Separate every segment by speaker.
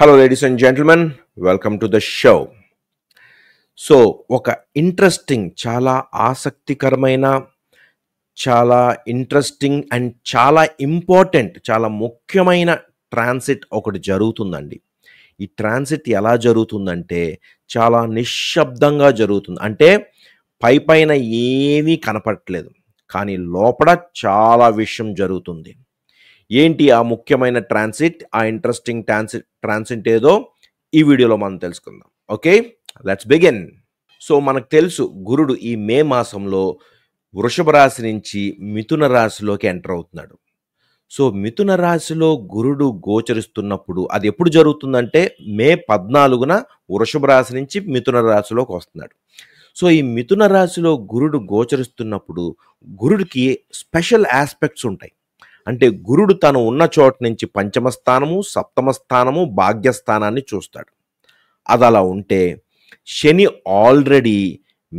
Speaker 1: Hello, ladies and gentlemen. Welcome to the show. So ఒక interesting చాలా ఆసక్తికరమైన చాలా ఇంట్రెస్టింగ్ అండ్ చాలా ఇంపార్టెంట్ చాలా ముఖ్యమైన ట్రాన్సిట్ ఒకటి జరుగుతుందండి. ఈ ట్రాన్సిట్ ఎలా జరుగుతుందంటే చాలా నిశ్శబ్దంగా జరుగుతుంది. అంటే పైపైన ఏమీ కనపడట్లేదు, కానీ లోపల చాలా విషయం జరుగుతుంది. ఏంటి ఆ ముఖ్యమైన ట్రాన్సిట్, ఆ ఇంట్రెస్టింగ్ ట్రాన్సిట్ ఏదో ఈ వీడియోలో మనం తెలుసుకుందాం. Okay, let's begin. సో మనకు తెలుసు, గురుడు ఈ మే మాసంలో వృషభ రాశి నుంచి మిథున రాశిలోకి ఎంటర్ అవుతున్నాడు. సో మిథున రాశిలో గురుడు గోచరిస్తున్నప్పుడు అది ఎప్పుడు జరుగుతుందంటే మే 14న వృషభ రాశి నుంచి మిథున రాశిలోకి వస్తున్నాడు. సో ఈ మిథున రాశిలో గురుడు గోచరిస్తున్నప్పుడు గురుడికి స్పెషల్ ఆస్పెక్ట్స్ ఉంటాయి. అంటే గురుడు తను ఉన్న చోట నుంచి పంచమ స్థానము, సప్తమ స్థానము, భాగ్యస్థానాన్ని చూస్తాడు. అది అలా ఉంటే శని ఆల్రెడీ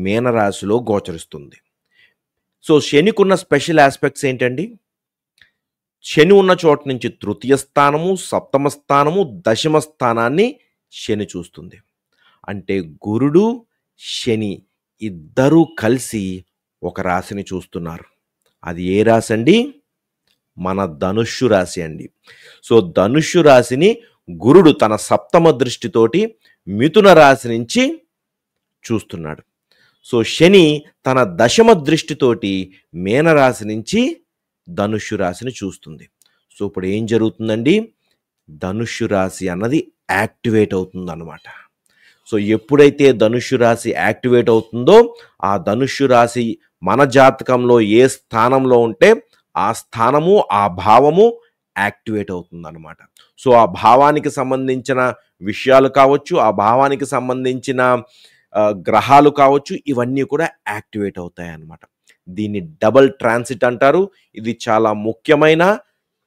Speaker 1: మీనరాశిలో గోచరిస్తుంది. సో శనికి ఉన్న స్పెషల్ ఆస్పెక్ట్స్ ఏంటండి? శని ఉన్న చోట నుంచి తృతీయ స్థానము, సప్తమ స్థానము, దశమ స్థానాన్ని శని చూస్తుంది. అంటే గురుడు శని ఇద్దరూ కలిసి ఒక రాశిని చూస్తున్నారు. అది ఏ రాశి అండి? మన ధనుస్సు రాశి అండి. సో ధనుస్సు రాశిని గురుడు తన సప్తమ దృష్టితోటి మిథున రాశి నుంచి చూస్తున్నాడు. సో శని తన దశమ దృష్టితోటి మీనరాశి నుంచి ధనుస్సు రాశిని చూస్తుంది. సో ఇప్పుడు ఏం జరుగుతుందండి? ధనుస్సు రాశి అన్నది యాక్టివేట్ అవుతుంది అన్నమాట. సో ఎప్పుడైతే ధనుస్సు రాశి యాక్టివేట్ అవుతుందో ఆ ధనుస్సు రాశి మన జాతకంలో ఏ స్థానంలో ఉంటే ఆ స్థానము, ఆ భావము యాక్టివేట్ అవుతుంది అన్నమాట. సో ఆ భావానికి సంబంధించిన విషయాలు కావచ్చు, ఆ భావానికి సంబంధించిన గ్రహాలు కావచ్చు, ఇవన్నీ కూడా యాక్టివేట్ అవుతాయి అన్నమాట. దీన్ని డబల్ ట్రాన్సిట్ అంటారు. ఇది చాలా ముఖ్యమైన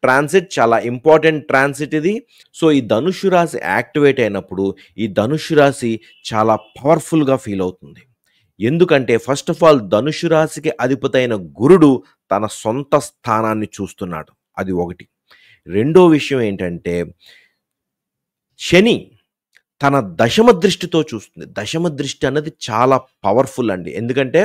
Speaker 1: ట్రాన్సిట్, చాలా ఇంపార్టెంట్ ట్రాన్సిట్ ఇది. సో ఈ ధనుస్సు రాశి యాక్టివేట్ అయినప్పుడు ఈ ధనుస్సు రాశి చాలా పవర్ఫుల్గా ఫీల్ అవుతుంది. ఎందుకంటే ఫస్ట్ ఆఫ్ ఆల్ ధనుస్సు రాశికి అధిపతైన గురుడు తన సొంత స్థానాన్ని చూస్తున్నాడు. అది ఒకటి. రెండో విషయం ఏంటంటే శని తన దశమ దృష్టితో చూస్తుంది. దశమ దృష్టి అన్నది చాలా పవర్ఫుల్ అండి. ఎందుకంటే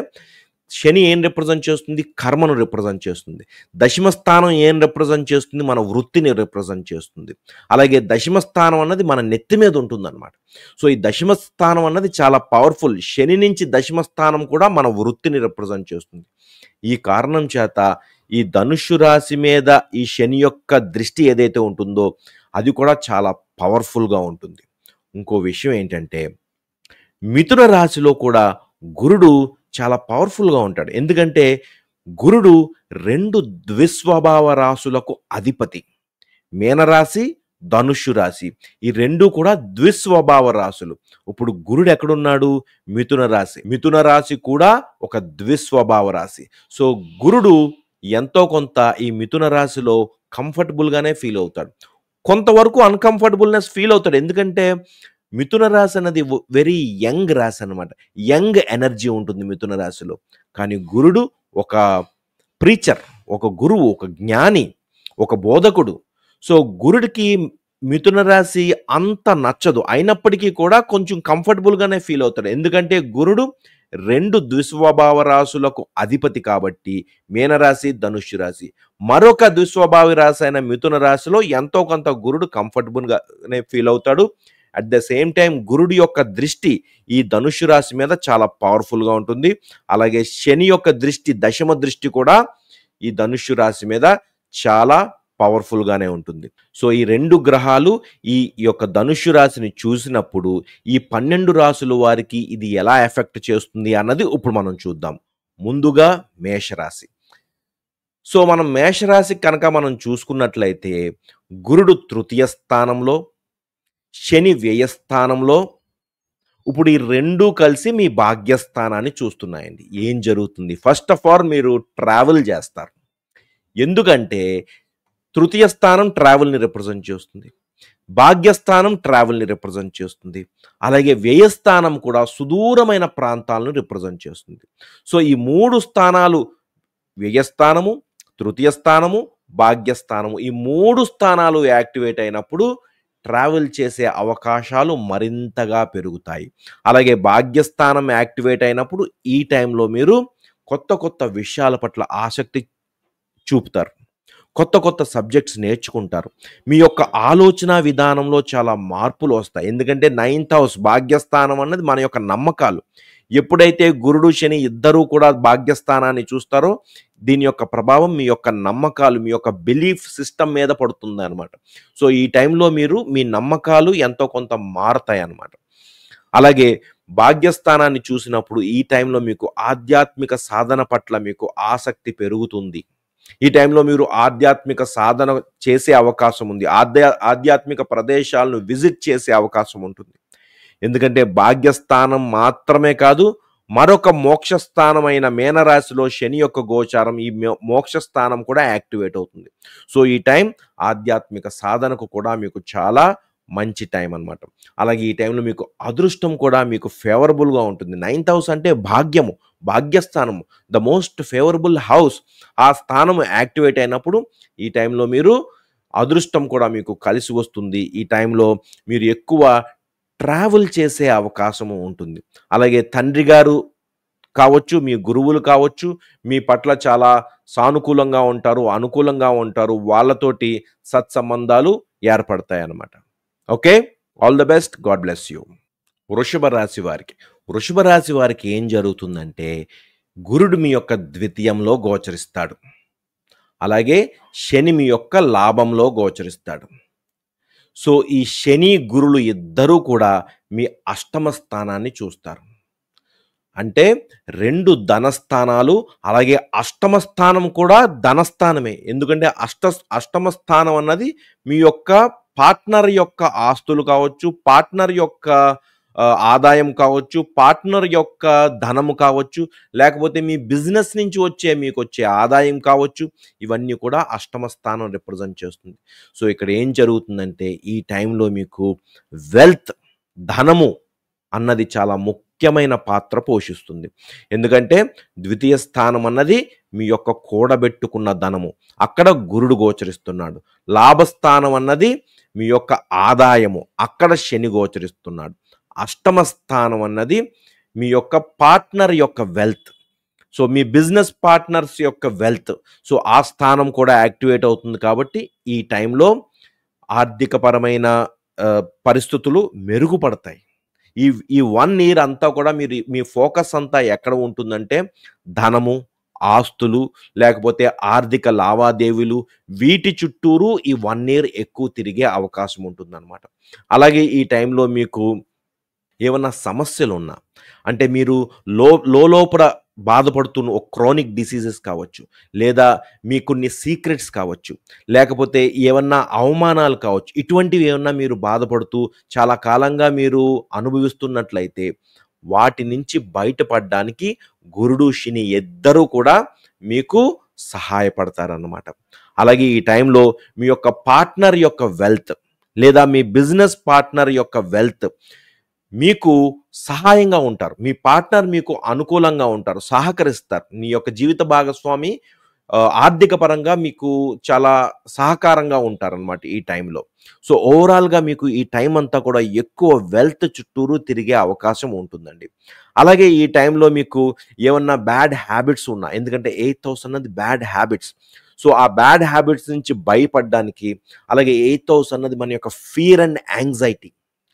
Speaker 1: శని ఏం రిప్రజెంట్ చేస్తుంది? కర్మను రిప్రజెంట్ చేస్తుంది. దశమ స్థానం ఏం రిప్రజెంట్ చేస్తుంది? మన వృత్తిని రిప్రజెంట్ చేస్తుంది. అలాగే దశమ స్థానం అన్నది మన నెత్తి మీద ఉంటుందన్నమాట. సో ఈ దశమ స్థానం అన్నది చాలా పవర్ఫుల్. శని నుంచి దశమ స్థానం కూడా మన వృత్తిని రిప్రజెంట్ చేస్తుంది. ఈ కారణం చేత ఈ ధనుస్సు రాశి మీద ఈ శని యొక్క దృష్టి ఏదైతే ఉంటుందో అది కూడా చాలా పవర్ఫుల్గా ఉంటుంది. ఇంకో విషయం ఏంటంటే మిథున రాశిలో కూడా గురుడు చాలా పవర్ఫుల్గా ఉంటాడు. ఎందుకంటే గురుడు 2 ద్విస్వభావ రాశులకు అధిపతి. మీనరాశి, ధనుస్సు రాశి, ఈ రెండు కూడా ద్విస్వభావ రాశులు. ఇప్పుడు గురుడు ఎక్కడున్నాడు? మిథున రాశి. మిథున రాశి కూడా ఒక ద్విస్వభావ రాశి. సో గురుడు ఎంతో కొంత ఈ మిథున రాశిలో కంఫర్టబుల్గానే ఫీల్ అవుతాడు. కొంతవరకు అన్కంఫర్టబుల్నెస్ ఫీల్ అవుతాడు. ఎందుకంటే మిథున రాశి అనేది వెరీ యంగ్ రాశి అనమాట. యంగ్ ఎనర్జీ ఉంటుంది మిథున రాశిలో. కానీ గురుడు ఒక ప్రీచర్, ఒక గురువు, ఒక జ్ఞాని, ఒక బోధకుడు. సో గురుడికి మిథున రాశి అంత నచ్చదు. అయినప్పటికీ కూడా కొంచెం కంఫర్టబుల్గానే ఫీల్ అవుతాడు. ఎందుకంటే గురుడు 2 ద్విస్వభావ రాశులకు అధిపతి కాబట్టి. మీనరాశి, ధనుస్సు రాశి. మరొక ద్విస్వభావి రాశి అయిన మిథున రాశిలో ఎంతో కొంత గురుడు కంఫర్టబుల్గానే ఫీల్ అవుతాడు. అట్ ద సేమ్ టైం గురుడి యొక్క దృష్టి ఈ ధనుస్సు రాశి మీద చాలా పవర్ఫుల్గా ఉంటుంది. అలాగే శని యొక్క దృష్టి, దశమ దృష్టి కూడా ఈ ధనుస్సు రాశి మీద చాలా పవర్ఫుల్గానే ఉంటుంది. సో ఈ 2 గ్రహాలు ఈ యొక్క ధనుస్సు రాశిని చూసినప్పుడు ఈ 12 రాశుల వారికి ఇది ఎలా ఎఫెక్ట్ చేస్తుంది అన్నది ఇప్పుడు మనం చూద్దాం. ముందుగా మేషరాశి. సో మనం మేషరాశి కనుక మనం చూసుకున్నట్లయితే గురుడు తృతీయ స్థానంలో, శని వ్యయస్థానంలో. ఇప్పుడు ఈ 2 కలిసి మీ భాగ్యస్థానాన్ని చూస్తున్నాయండి. ఏం జరుగుతుంది? ఫస్ట్ ఆఫ్ ఆల్ మీరు ట్రావెల్ చేస్తారు. ఎందుకంటే తృతీయ స్థానం ట్రావెల్ని రిప్రజెంట్ చేస్తుంది, భాగ్యస్థానం ట్రావెల్ని రిప్రజెంట్ చేస్తుంది, అలాగే వ్యయస్థానం కూడా సుదూరమైన ప్రాంతాలను రిప్రజెంట్ చేస్తుంది. సో ఈ 3 స్థానాలు, వ్యయస్థానము, తృతీయ స్థానము, భాగ్యస్థానము, ఈ 3 స్థానాలు యాక్టివేట్ అయినప్పుడు ట్రావెల్ చేసే అవకాశాలు మరింతగా పెరుగుతాయి. అలాగే భాగ్యస్థానం యాక్టివేట్ అయినప్పుడు ఈ టైంలో మీరు కొత్త కొత్త విషయాల పట్ల ఆసక్తి చూపుతారు. కొత్త కొత్త సబ్జెక్ట్స్ నేర్చుకుంటారు. మీ యొక్క ఆలోచన విధానంలో చాలా మార్పులు వస్తాయి. ఎందుకంటే నైన్త్ హౌస్ భాగ్యస్థానం అన్నది మన యొక్క నమ్మకాలు. ఎప్పుడైతే గురుడు, శని ఇద్దరూ కూడా భాగ్యస్థానాన్ని చూస్తారో దీని యొక్క ప్రభావం మీ యొక్క నమ్మకాలు, మీ యొక్క బిలీఫ్ సిస్టమ్ మీద పడుతుందనమాట. సో ఈ టైంలో మీరు మీ నమ్మకాలు ఎంతో కొంత మారతాయన్నమాట. అలాగే భాగ్యస్థానాన్ని చూసినప్పుడు ఈ టైంలో మీకు ఆధ్యాత్మిక సాధన పట్ల మీకు ఆసక్తి పెరుగుతుంది. ఈ టైంలో మీరు ఆధ్యాత్మిక సాధన చేసే అవకాశం ఉంది. ఆధ్యాత్మిక ప్రదేశాలను విజిట్ చేసే అవకాశం ఉంటుంది. ఎందుకంటే భాగ్యస్థానం మాత్రమే కాదు, మరొక మోక్షస్థానమైన మీనరాశిలో శని యొక్క గోచారం ఈ మోక్షస్థానం కూడా యాక్టివేట్ అవుతుంది. సో ఈ టైం ఆధ్యాత్మిక సాధనకు కూడా మీకు చాలా మంచి టైం అనమాట. అలాగే ఈ టైంలో మీకు అదృష్టం కూడా మీకు ఫేవరబుల్గా ఉంటుంది. నైన్త్ హౌస్ అంటే భాగ్యము, భాగ్యస్థానము, ద మోస్ట్ ఫేవరబుల్ హౌస్. ఆ స్థానం యాక్టివేట్ అయినప్పుడు ఈ టైంలో మీరు అదృష్టం కూడా మీకు కలిసి వస్తుంది. ఈ టైంలో మీరు ఎక్కువ ట్రావెల్ చేసే అవకాశము ఉంటుంది. అలాగే తండ్రి గారు కావచ్చు, మీ గురువులు కావచ్చు, మీ పట్ల చాలా సానుకూలంగా ఉంటారు, అనుకూలంగా ఉంటారు. వాళ్ళతోటి సత్సంబంధాలు ఏర్పడతాయి అన్నమాట. Okay, all the best, God bless you. వృషభ రాశి వారికి ఏం జరుగుతుందంటే గురుడు మీ యొక్క ద్వితీయంలో గోచరిస్తాడు. అలాగే శని మీ యొక్క లాభంలో గోచరిస్తాడు. సో ఈ శని గురులు ఇద్దరూ కూడా మీ అష్టమ స్థానాన్ని చూస్తారు. అంటే 2 ధనస్థానాలు, అలాగే అష్టమ స్థానం కూడా ధనస్థానమే. ఎందుకంటే అష్టమ స్థానం అన్నది మీ యొక్క పార్ట్నర్ యొక్క ఆస్తులు కావచ్చు, పార్ట్నర్ యొక్క ఆదాయం కావచ్చు, పార్ట్నర్ యొక్క ధనము కావచ్చు, లేకపోతే మీ బిజినెస్ నుంచి మీకు వచ్చే ఆదాయం కావచ్చు, ఇవన్నీ కూడా అష్టమ స్థానం రిప్రజెంట్ చేస్తుంది. సో ఇక్కడ ఏం జరుగుతుందంటే ఈ టైంలో మీకు వెల్త్, ధనము అన్నది చాలా ముఖ్యమైన పాత్ర పోషిస్తుంది. ఎందుకంటే ద్వితీయ స్థానం అన్నది మీ యొక్క కూడబెట్టుకున్న ధనము, అక్కడ గురుడు గోచరిస్తున్నాడు. లాభస్థానం అన్నది మీ యొక్క ఆదాయము, అక్కడ శని గోచరిస్తున్నాడు. అష్టమ స్థానం అన్నది మీ యొక్క పార్ట్నర్ యొక్క వెల్త్, సో మీ బిజినెస్ పార్ట్నర్స్ యొక్క వెల్త్. సో ఆ స్థానం కూడా యాక్టివేట్ అవుతుంది. కాబట్టి ఈ టైంలో ఆర్థికపరమైన పరిస్థితులు మెరుగుపడతాయి. ఈ 1 year అంతా కూడా మీ ఫోకస్ అంతా ఎక్కడ ఉంటుందంటే ధనము, ఆస్తులు, లేకపోతే ఆర్థిక లావాదేవీలు, వీటి చుట్టూరు ఈ 1 year ఎక్కువ తిరిగే అవకాశం ఉంటుందన్నమాట. అలాగే ఈ టైంలో మీకు ఏమన్నా సమస్యలు ఉన్నా, అంటే మీరు లోపల బాధపడుతున్న ఒక క్రానిక్ డిసీజెస్ కావచ్చు, లేదా మీ కొన్ని సీక్రెట్స్ కావచ్చు, లేకపోతే ఏమన్నా అవమానాలు కావచ్చు, ఇటువంటివి ఏమన్నా మీరు బాధపడుతూ చాలా కాలంగా మీరు అనుభవిస్తున్నట్లయితే వాటి నుంచి బయటపడడానికి గురుడు, శని ఇద్దరూ కూడా మీకు సహాయపడతారన్నమాట. అలాగే ఈ టైంలో మీ యొక్క పార్ట్నర్ యొక్క వెల్త్, లేదా మీ బిజినెస్ పార్ట్నర్ యొక్క వెల్త్ మీకు సహాయంగా ఉంటారు. మీ పార్ట్నర్ మీకు అనుకూలంగా ఉంటారు, సహకరిస్తారు. మీ యొక్క జీవిత భాగస్వామి ఆర్థిక పరంగా మీకు చాలా సహకారంగా ఉంటారనమాట ఈ టైంలో. సో ఓవరాల్గా మీకు ఈ టైం అంతా కూడా ఎక్కువ వెల్త్ చుట్టూరు తిరిగే అవకాశం ఉంటుందండి. అలాగే ఈ టైంలో మీకు ఏమన్నా బ్యాడ్ హ్యాబిట్స్ ఉన్నా, ఎందుకంటే 8th house అన్నది బ్యాడ్ హ్యాబిట్స్. సో ఆ బ్యాడ్ హ్యాబిట్స్ నుంచి భయపడడానికి, అలాగే 8th house అన్నది మన యొక్క fear and anxiety.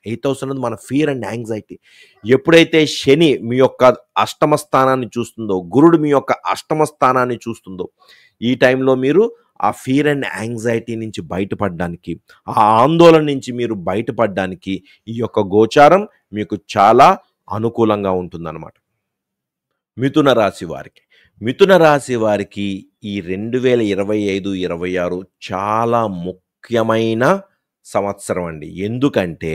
Speaker 1: 8th house అన్నది మన ఫియర్ అండ్ యాంగ్జైటీ. ఎప్పుడైతే శని మీ యొక్క అష్టమ స్థానాన్ని చూస్తుందో, గురుడు మీ యొక్క అష్టమ స్థానాన్ని చూస్తుందో, ఈ టైంలో మీరు ఆ ఫియర్ అండ్ యాంగ్జైటీ నుంచి బయటపడడానికి, ఆ ఆందోళన నుంచి మీరు బయటపడడానికి ఈ యొక్క గోచారం మీకు చాలా అనుకూలంగా ఉంటుందన్నమాట. మిథున రాశి వారికి ఈ 2025-26 చాలా ముఖ్యమైన సంవత్సరం అండి. ఎందుకంటే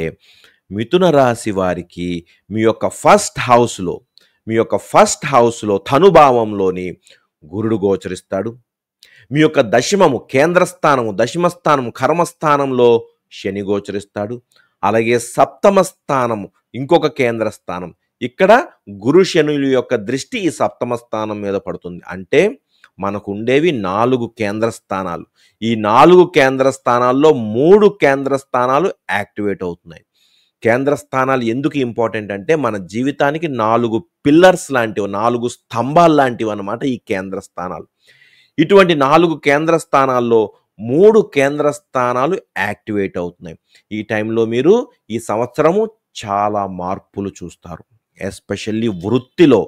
Speaker 1: మిథున రాశి వారికి మీ యొక్క ఫస్ట్ హౌస్లో ధనుభావంలోని గురుడు గోచరిస్తాడు. మీ యొక్క దశమస్థానము కర్మస్థానంలో శని గోచరిస్తాడు. అలాగే సప్తమ స్థానము ఇంకొక కేంద్ర స్థానం, ఇక్కడ గురు శనుల యొక్క దృష్టి ఈ సప్తమ స్థానం మీద పడుతుంది. అంటే మనకు ఉండేవి 4 కేంద్ర స్థానాలు. ఈ 4 కేంద్ర స్థానాల్లో 3 కేంద్ర స్థానాలు యాక్టివేట్ అవుతున్నాయి. కేంద్ర స్థానాలు ఎందుకు ఇంపార్టెంట్ అంటే మన జీవితానికి 4 పిల్లర్స్ లాంటివి, 4 స్తంభాలు లాంటివి అన్నమాట ఈ కేంద్ర స్థానాలు. ఇటువంటి 4 కేంద్ర స్థానాల్లో 3 కేంద్ర స్థానాలు యాక్టివేట్ అవుతున్నాయి. ఈ టైంలో మీరు ఈ సంవత్సరము చాలా మార్పులు చూస్తారు. ఎస్పెషల్లీ వృత్తిలో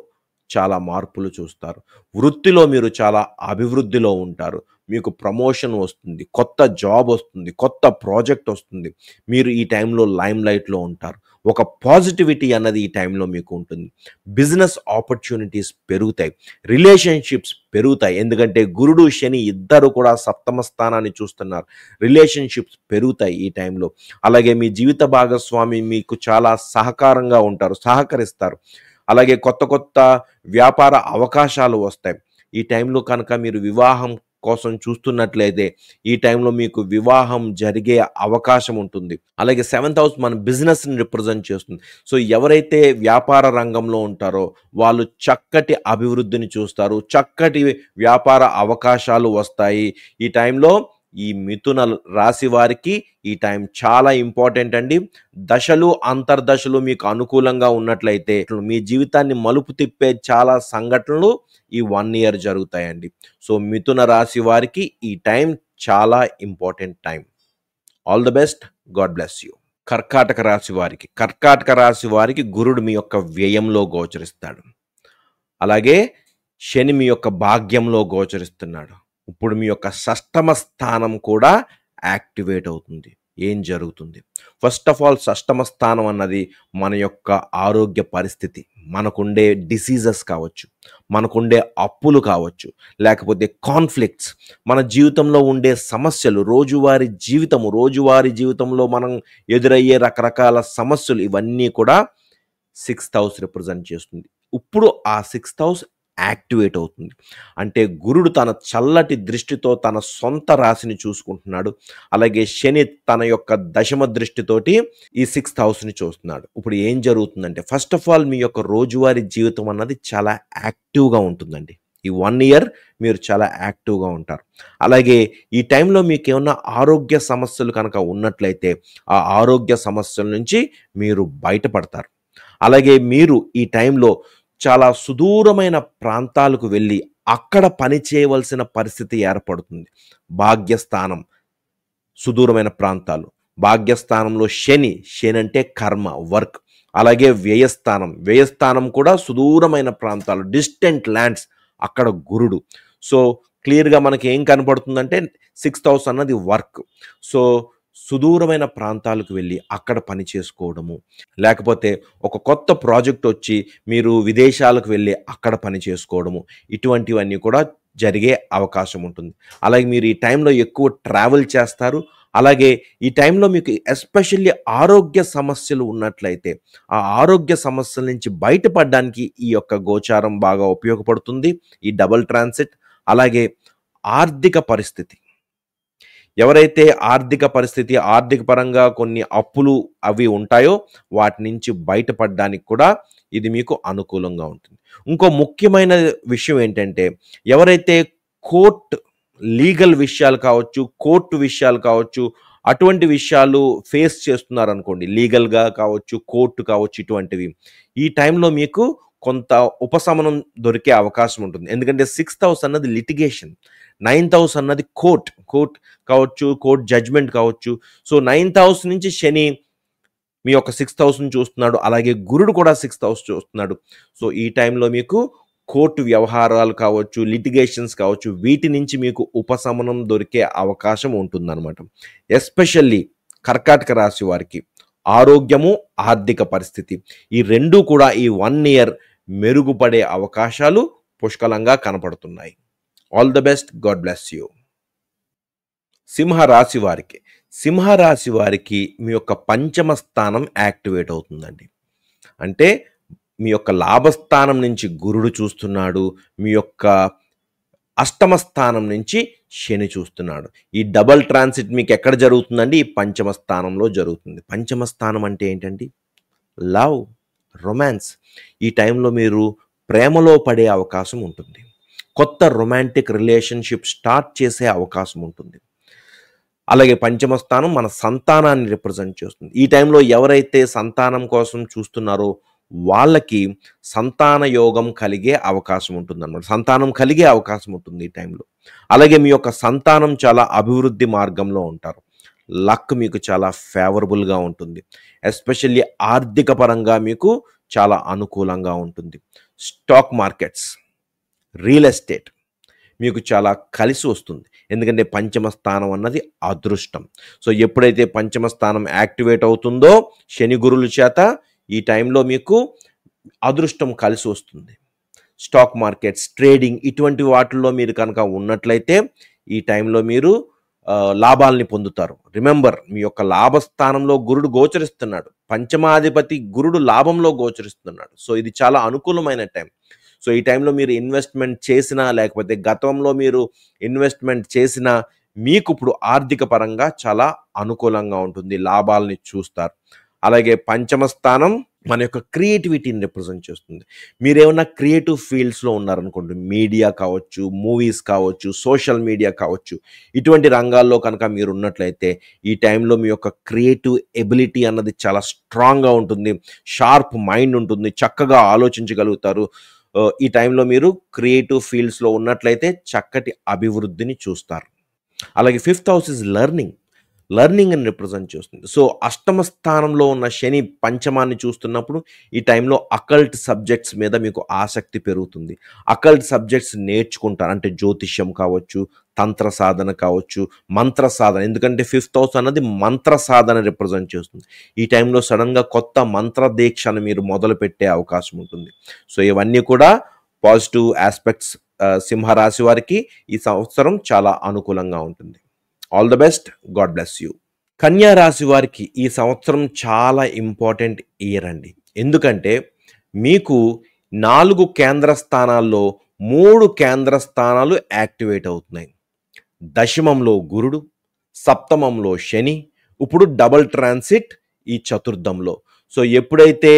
Speaker 1: చాలా మార్పులు చూస్తారు. వృత్తిలో మీరు చాలా అభివృద్ధిలో ఉంటారు. మీకు ప్రమోషన్ వస్తుంది, కొత్త జాబ్ వస్తుంది, కొత్త ప్రాజెక్ట్ వస్తుంది. మీరు ఈ టైంలో లైమ్ లైట్లో ఉంటారు. ఒక పాజిటివిటీ అన్నది ఈ టైంలో మీకు ఉంటుంది. బిజినెస్ ఆపర్చునిటీస్ పెరుగుతాయి, రిలేషన్షిప్స్ పెరుగుతాయి. ఎందుకంటే గురుడు శని ఇద్దరు కూడా సప్తమ స్థానాన్ని చూస్తున్నారు. రిలేషన్షిప్స్ పెరుగుతాయి ఈ టైంలో. అలాగే మీ జీవిత భాగస్వామి మీకు చాలా సహకారంగా ఉంటారు, సహకరిస్తారు. అలాగే కొత్త కొత్త వ్యాపార అవకాశాలు వస్తాయి. ఈ టైంలో కనుక మీరు వివాహం కోసం చూస్తున్నట్లయితే ఈ టైంలో మీకు వివాహం జరిగే అవకాశం ఉంటుంది. అలాగే 7th హౌస్ మన బిజినెస్ని రిప్రజెంట్ చేస్తుంది. సో ఎవరైతే వ్యాపార రంగంలో ఉంటారో వాళ్ళు చక్కటి అభివృద్ధిని చూస్తారు, చక్కటి వ్యాపార అవకాశాలు వస్తాయి. ఈ టైంలో ఈ మిథున రాశి వారికి ఈ టైం చాలా ఇంపార్టెంట్ అండి. దశలు అంతర్దశలు మీకు అనుకూలంగా ఉన్నట్లయితే మీ జీవితాన్ని మలుపు తిప్పే చాలా సంఘటనలు ఈ 1 ఇయర్ జరుగుతాయండి. సో మిథున రాశి వారికి ఈ టైం చాలా important time. All the best, God bless you. కర్కాటక రాశి వారికి గురుడు మీ యొక్క వ్యయంలో గోచరిస్తాడు. అలాగే శని మీ యొక్క భాగ్యంలో గోచరిస్తున్నాడు. ఇప్పుడు మీ యొక్క షష్టమ స్థానం కూడా యాక్టివేట్ అవుతుంది. ఏం జరుగుతుంది? ఫస్ట్ ఆఫ్ ఆల్ షష్టమ స్థానం అన్నది మన యొక్క ఆరోగ్య పరిస్థితి. మనకుండే డిసీజెస్ కావచ్చు, మనకుండే అప్పులు కావచ్చు, లేకపోతే కాన్ఫ్లిక్ట్స్, మన జీవితంలో ఉండే సమస్యలు, రోజువారీ జీవితంలో మనం ఎదురయ్యే రకరకాల సమస్యలు, ఇవన్నీ కూడా 6th హౌస్ రిప్రజెంట్ చేస్తుంది. ఇప్పుడు ఆ 6th హౌస్ యాక్టివేట్ అవుతుంది. అంటే గురుడు తన చల్లటి దృష్టితో తన సొంత రాశిని చూసుకుంటున్నాడు. అలాగే శని తన యొక్క దశమ దృష్టితోటి ఈ 6th హౌస్ని చూస్తున్నాడు. ఇప్పుడు ఏం జరుగుతుందంటే ఫస్ట్ ఆఫ్ ఆల్ మీ యొక్క రోజువారీ జీవితం అన్నది చాలా యాక్టివ్గా ఉంటుందండి. ఈ 1 ఇయర్ మీరు చాలా యాక్టివ్గా ఉంటారు. అలాగే ఈ టైంలో మీకు ఏమన్నా ఆరోగ్య సమస్యలు కనుక ఉన్నట్లయితే ఆ ఆరోగ్య సమస్యల నుంచి మీరు బయటపడతారు. అలాగే మీరు ఈ టైంలో చాలా సుదూరమైన ప్రాంతాలకు వెళ్ళి అక్కడ పని చేయవలసిన పరిస్థితి ఏర్పడుతుంది. భాగ్యస్థానం, సుదూరమైన ప్రాంతాలు. భాగ్యస్థానంలో శని అంటే కర్మ, వర్క్. అలాగే వ్యయస్థానం కూడా సుదూరమైన ప్రాంతాలు, డిస్టెంట్ ల్యాండ్స్, అక్కడ గురుడు. సో క్లియర్గా మనకి ఏం కనపడుతుందంటే 6th హౌస్ అన్నది వర్క్. సో సుదూరమైన ప్రాంతాలకు వెళ్ళి అక్కడ పని చేసుకోవడము, లేకపోతే ఒక కొత్త ప్రాజెక్ట్ వచ్చి మీరు విదేశాలకు వెళ్ళి అక్కడ పని చేసుకోవడము, ఇటువంటివన్నీ కూడా జరిగే అవకాశం ఉంటుంది. అలాగే మీరు ఈ టైంలో ఎక్కువ ట్రావెల్ చేస్తారు. అలాగే ఈ టైంలో మీకు ఎస్పెషల్లీ ఆరోగ్య సమస్యలు ఉన్నట్లయితే ఆ ఆరోగ్య సమస్యల నుంచి బయటపడడానికి ఈ యొక్క గోచారం బాగా ఉపయోగపడుతుంది, ఈ డబుల్ ట్రాన్సిట్. అలాగే ఆర్థిక పరిస్థితి, ఎవరైతే ఆర్థిక పరంగా కొన్ని అప్పులు అవి ఉంటాయో వాటి నుంచి బయటపడడానికి కూడా ఇది మీకు అనుకూలంగా ఉంటుంది. ఇంకో ముఖ్యమైన విషయం ఏంటంటే ఎవరైతే లీగల్ విషయాలు కావచ్చు, కోర్టు విషయాలు కావచ్చు, అటువంటి విషయాలు ఫేస్ చేస్తున్నారనుకోండి, లీగల్గా కావచ్చు, కోర్టు కావచ్చు, ఇటువంటివి ఈ టైంలో మీకు కొంత ఉపశమనం దొరికే అవకాశం ఉంటుంది. ఎందుకంటే 6th హౌస్ అన్నది లిటిగేషన్, 9th హౌస్ అన్నది కోర్ట్ కావచ్చు, కోర్ట్ జడ్జ్మెంట్ కావచ్చు. సో 9th హౌస్ నుంచి శని మీ యొక్క 6th హౌస్ని చూస్తున్నాడు. అలాగే గురుడు కూడా 6th హౌస్ చూస్తున్నాడు. సో ఈ టైంలో మీకు కోర్టు వ్యవహారాలు కావచ్చు, లిటిగేషన్స్ కావచ్చు, వీటి నుంచి మీకు ఉపశమనం దొరికే అవకాశం ఉంటుందన్నమాట. ఎస్పెషల్లీ కర్కాటక రాశి వారికి ఆరోగ్యము, ఆర్థిక పరిస్థితి ఈ రెండూ కూడా ఈ 1 ఇయర్ మెరుగుపడే అవకాశాలు పుష్కలంగా కనపడుతున్నాయి. All the best, God bless you. సింహరాశి వారికి మీ యొక్క పంచమ స్థానం యాక్టివేట్ అవుతుందండి. అంటే మీ యొక్క లాభస్థానం నుంచి గురుడు చూస్తున్నాడు, మీ యొక్క అష్టమ స్థానం నుంచి శని చూస్తున్నాడు. ఈ డబల్ ట్రాన్సిట్ మీకు ఎక్కడ జరుగుతుందండి? ఈ పంచమ స్థానంలో జరుగుతుంది. పంచమ స్థానం అంటే ఏంటండి? Love, romance. ఈ టైంలో మీరు ప్రేమలో పడే అవకాశం ఉంటుంది. కొత్త రొమాంటిక్ రిలేషన్షిప్ స్టార్ట్ చేసే అవకాశం ఉంటుంది. అలాగే పంచమ స్థానం మన సంతానాన్ని రిప్రజెంట్ చేస్తుంది. ఈ టైంలో ఎవరైతే సంతానం కోసం చూస్తున్నారో వాళ్ళకి సంతాన యోగం కలిగే అవకాశం ఉంటుందన్నమాట. సంతానం కలిగే అవకాశం ఉంటుంది ఈ టైంలో. అలాగే మీ యొక్క సంతానం చాలా అభివృద్ధి మార్గంలో ఉంటారు. లక్ మీకు చాలా ఫేవరబుల్గా ఉంటుంది. ఎస్పెషల్లీ ఆర్థిక పరంగా మీకు చాలా అనుకూలంగా ఉంటుంది. స్టాక్ మార్కెట్స్, రియల్ ఎస్టేట్ మీకు చాలా కలిసి వస్తుంది. ఎందుకంటే పంచమ స్థానం అన్నది అదృష్టం. సో ఎప్పుడైతే పంచమ స్థానం యాక్టివేట్ అవుతుందో శని గురుల చేత ఈ టైంలో మీకు అదృష్టం కలిసి వస్తుంది. స్టాక్ మార్కెట్స్, ట్రేడింగ్ ఇటువంటి వాటిల్లో మీరు కనుక ఉన్నట్లయితే ఈ టైంలో మీరు లాభాలని పొందుతారు. రిమెంబర్, మీ యొక్క లాభస్థానంలో గురుడు గోచరిస్తున్నాడు. పంచమాధిపతి గురుడు లాభంలో గోచరిస్తున్నాడు. సో ఇది చాలా అనుకూలమైన టైం. సో ఈ టైంలో మీరు ఇన్వెస్ట్మెంట్ చేసినా లేకపోతే గతంలో మీరు ఇన్వెస్ట్మెంట్ చేసినా మీకు ఇప్పుడు ఆర్థిక పరంగా చాలా అనుకూలంగా ఉంటుంది. లాభాలని చూస్తారు. అలాగే పంచమ స్థానం మన యొక్క క్రియేటివిటీని రిప్రజెంట్ చేస్తుంది. మీరేమన్నా క్రియేటివ్ ఫీల్డ్స్లో ఉన్నారనుకోండి, మీడియా కావచ్చు, మూవీస్ కావచ్చు, సోషల్ మీడియా కావచ్చు, ఇటువంటి రంగాల్లో కనుక మీరు ఉన్నట్లయితే ఈ టైంలో మీ యొక్క క్రియేటివ్ ఎబిలిటీ అన్నది చాలా స్ట్రాంగ్గా ఉంటుంది. షార్ప్ మైండ్ ఉంటుంది. చక్కగా ఆలోచించగలుగుతారు. ఈ టైంలో మీరు క్రియేటివ్ ఫీల్డ్స్లో ఉన్నట్లయితే చక్కటి అభివృద్ధిని చూస్తారు. అలాగే ఫిఫ్త్ హౌస్ ఇస్ లర్నింగ్ అని రిప్రజెంట్ చేస్తుంది. సో అష్టమ స్థానంలో ఉన్న శని పంచమాన్ని చూస్తున్నప్పుడు ఈ టైంలో అకల్ట్ సబ్జెక్ట్స్ మీద మీకు ఆసక్తి పెరుగుతుంది. అకల్ట్ సబ్జెక్ట్స్ నేర్చుకుంటారు. అంటే జ్యోతిష్యం కావచ్చు, తంత్ర సాధన కావచ్చు, మంత్ర సాధన. ఎందుకంటే ఫిఫ్త్ హౌస్ అన్నది మంత్ర సాధన రిప్రజెంట్ చేస్తుంది. ఈ టైంలో సడన్గా కొత్త మంత్ర దీక్షను మీరు మొదలు పెట్టే అవకాశం ఉంటుంది. సో ఇవన్నీ కూడా పాజిటివ్ ఆస్పెక్ట్స్. సింహరాశి వారికి ఈ సంవత్సరం చాలా అనుకూలంగా ఉంటుంది. All the best. God bless you. కన్యా రాశి వారికి ఈ సంవత్సరం చాలా ఇంపార్టెంట్ ఇయర్ అండి. ఎందుకంటే మీకు 4 కేంద్ర స్థానాల్లో 3 కేంద్ర స్థానాలు యాక్టివేట్ అవుతున్నాయి. దశమంలో గురుడు, సప్తమంలో శని, ఇప్పుడు డబుల్ ట్రాన్సిట్ ఈ చతుర్థంలో. సో ఎప్పుడైతే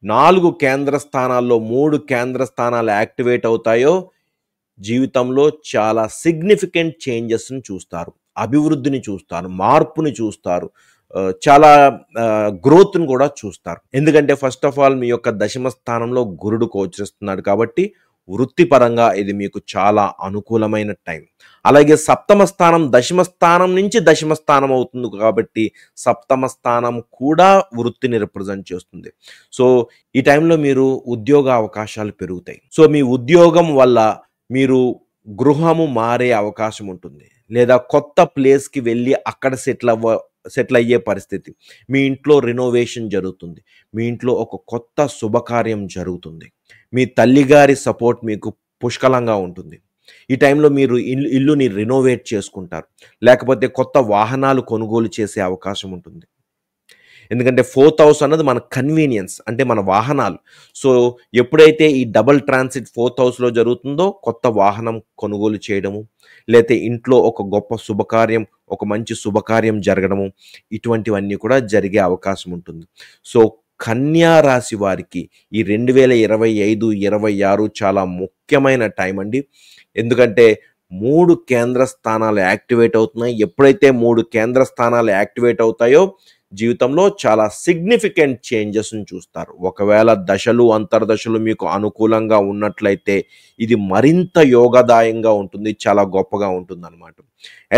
Speaker 1: 4 కేంద్ర స్థానాల్లో 3 కేంద్ర స్థానాలు యాక్టివేట్ అవుతాయో జీవితంలో చాలా సిగ్నిఫికెంట్ చేంజెస్ని చూస్తారు. అభివృద్ధిని చూస్తారు, మార్పుని చూస్తారు, చాలా గ్రోత్ని కూడా చూస్తారు. ఎందుకంటే ఫస్ట్ ఆఫ్ ఆల్ మీ యొక్క దశమ స్థానంలో గురుడు గోచరిస్తున్నాడు కాబట్టి వృత్తిపరంగా ఇది మీకు చాలా అనుకూలమైన టైం. అలాగే సప్తమ స్థానం దశమ స్థానం నుంచి దశమ స్థానం అవుతుంది కాబట్టి సప్తమ స్థానం కూడా వృత్తిని రిప్రజెంట్ చేస్తుంది. సో ఈ టైంలో మీరు ఉద్యోగ అవకాశాలు పెరుగుతాయి. సో మీ ఉద్యోగం వల్ల మీరు గృహము మారే అవకాశం ఉంటుంది, లేదా కొత్త ప్లేస్కి వెళ్ళి అక్కడ సెటిల్ అయ్యే పరిస్థితి. మీ ఇంట్లో రినోవేషన్ జరుగుతుంది. మీ ఇంట్లో ఒక కొత్త శుభకార్యం జరుగుతుంది. మీ తల్లిగారి సపోర్ట్ మీకు పుష్కలంగా ఉంటుంది. ఈ టైంలో మీరు ఇల్లుని రినోవేట్ చేసుకుంటారు, లేకపోతే కొత్త వాహనాలు కొనుగోలు చేసే అవకాశం ఉంటుంది. ఎందుకంటే 4th హౌస్ అన్నది మన కన్వీనియన్స్, అంటే మన వాహనాలు. సో ఎప్పుడైతే ఈ డబుల్ ట్రాన్సిట్ 4th హౌస్లో జరుగుతుందో కొత్త వాహనం కొనుగోలు చేయడము, లేకపోతే ఇంట్లో ఒక గొప్ప శుభకార్యం, ఒక మంచి శుభకార్యం జరగడము, ఇటువంటివన్నీ కూడా జరిగే అవకాశం ఉంటుంది. సో కన్యా రాశి వారికి ఈ 2025-26 చాలా ముఖ్యమైన టైం అండి. ఎందుకంటే 3 కేంద్ర స్థానాలు యాక్టివేట్ అవుతున్నాయి. ఎప్పుడైతే 3 కేంద్ర స్థానాలు యాక్టివేట్ అవుతాయో జీవితంలో చాలా సిగ్నిఫికెంట్ చేంజెస్ని చూస్తారు. ఒకవేళ దశలు అంతర్దశలు మీకు అనుకూలంగా ఉన్నట్లయితే ఇది మరింత యోగదాయంగా ఉంటుంది, చాలా గొప్పగా ఉంటుంది అన్నమాట.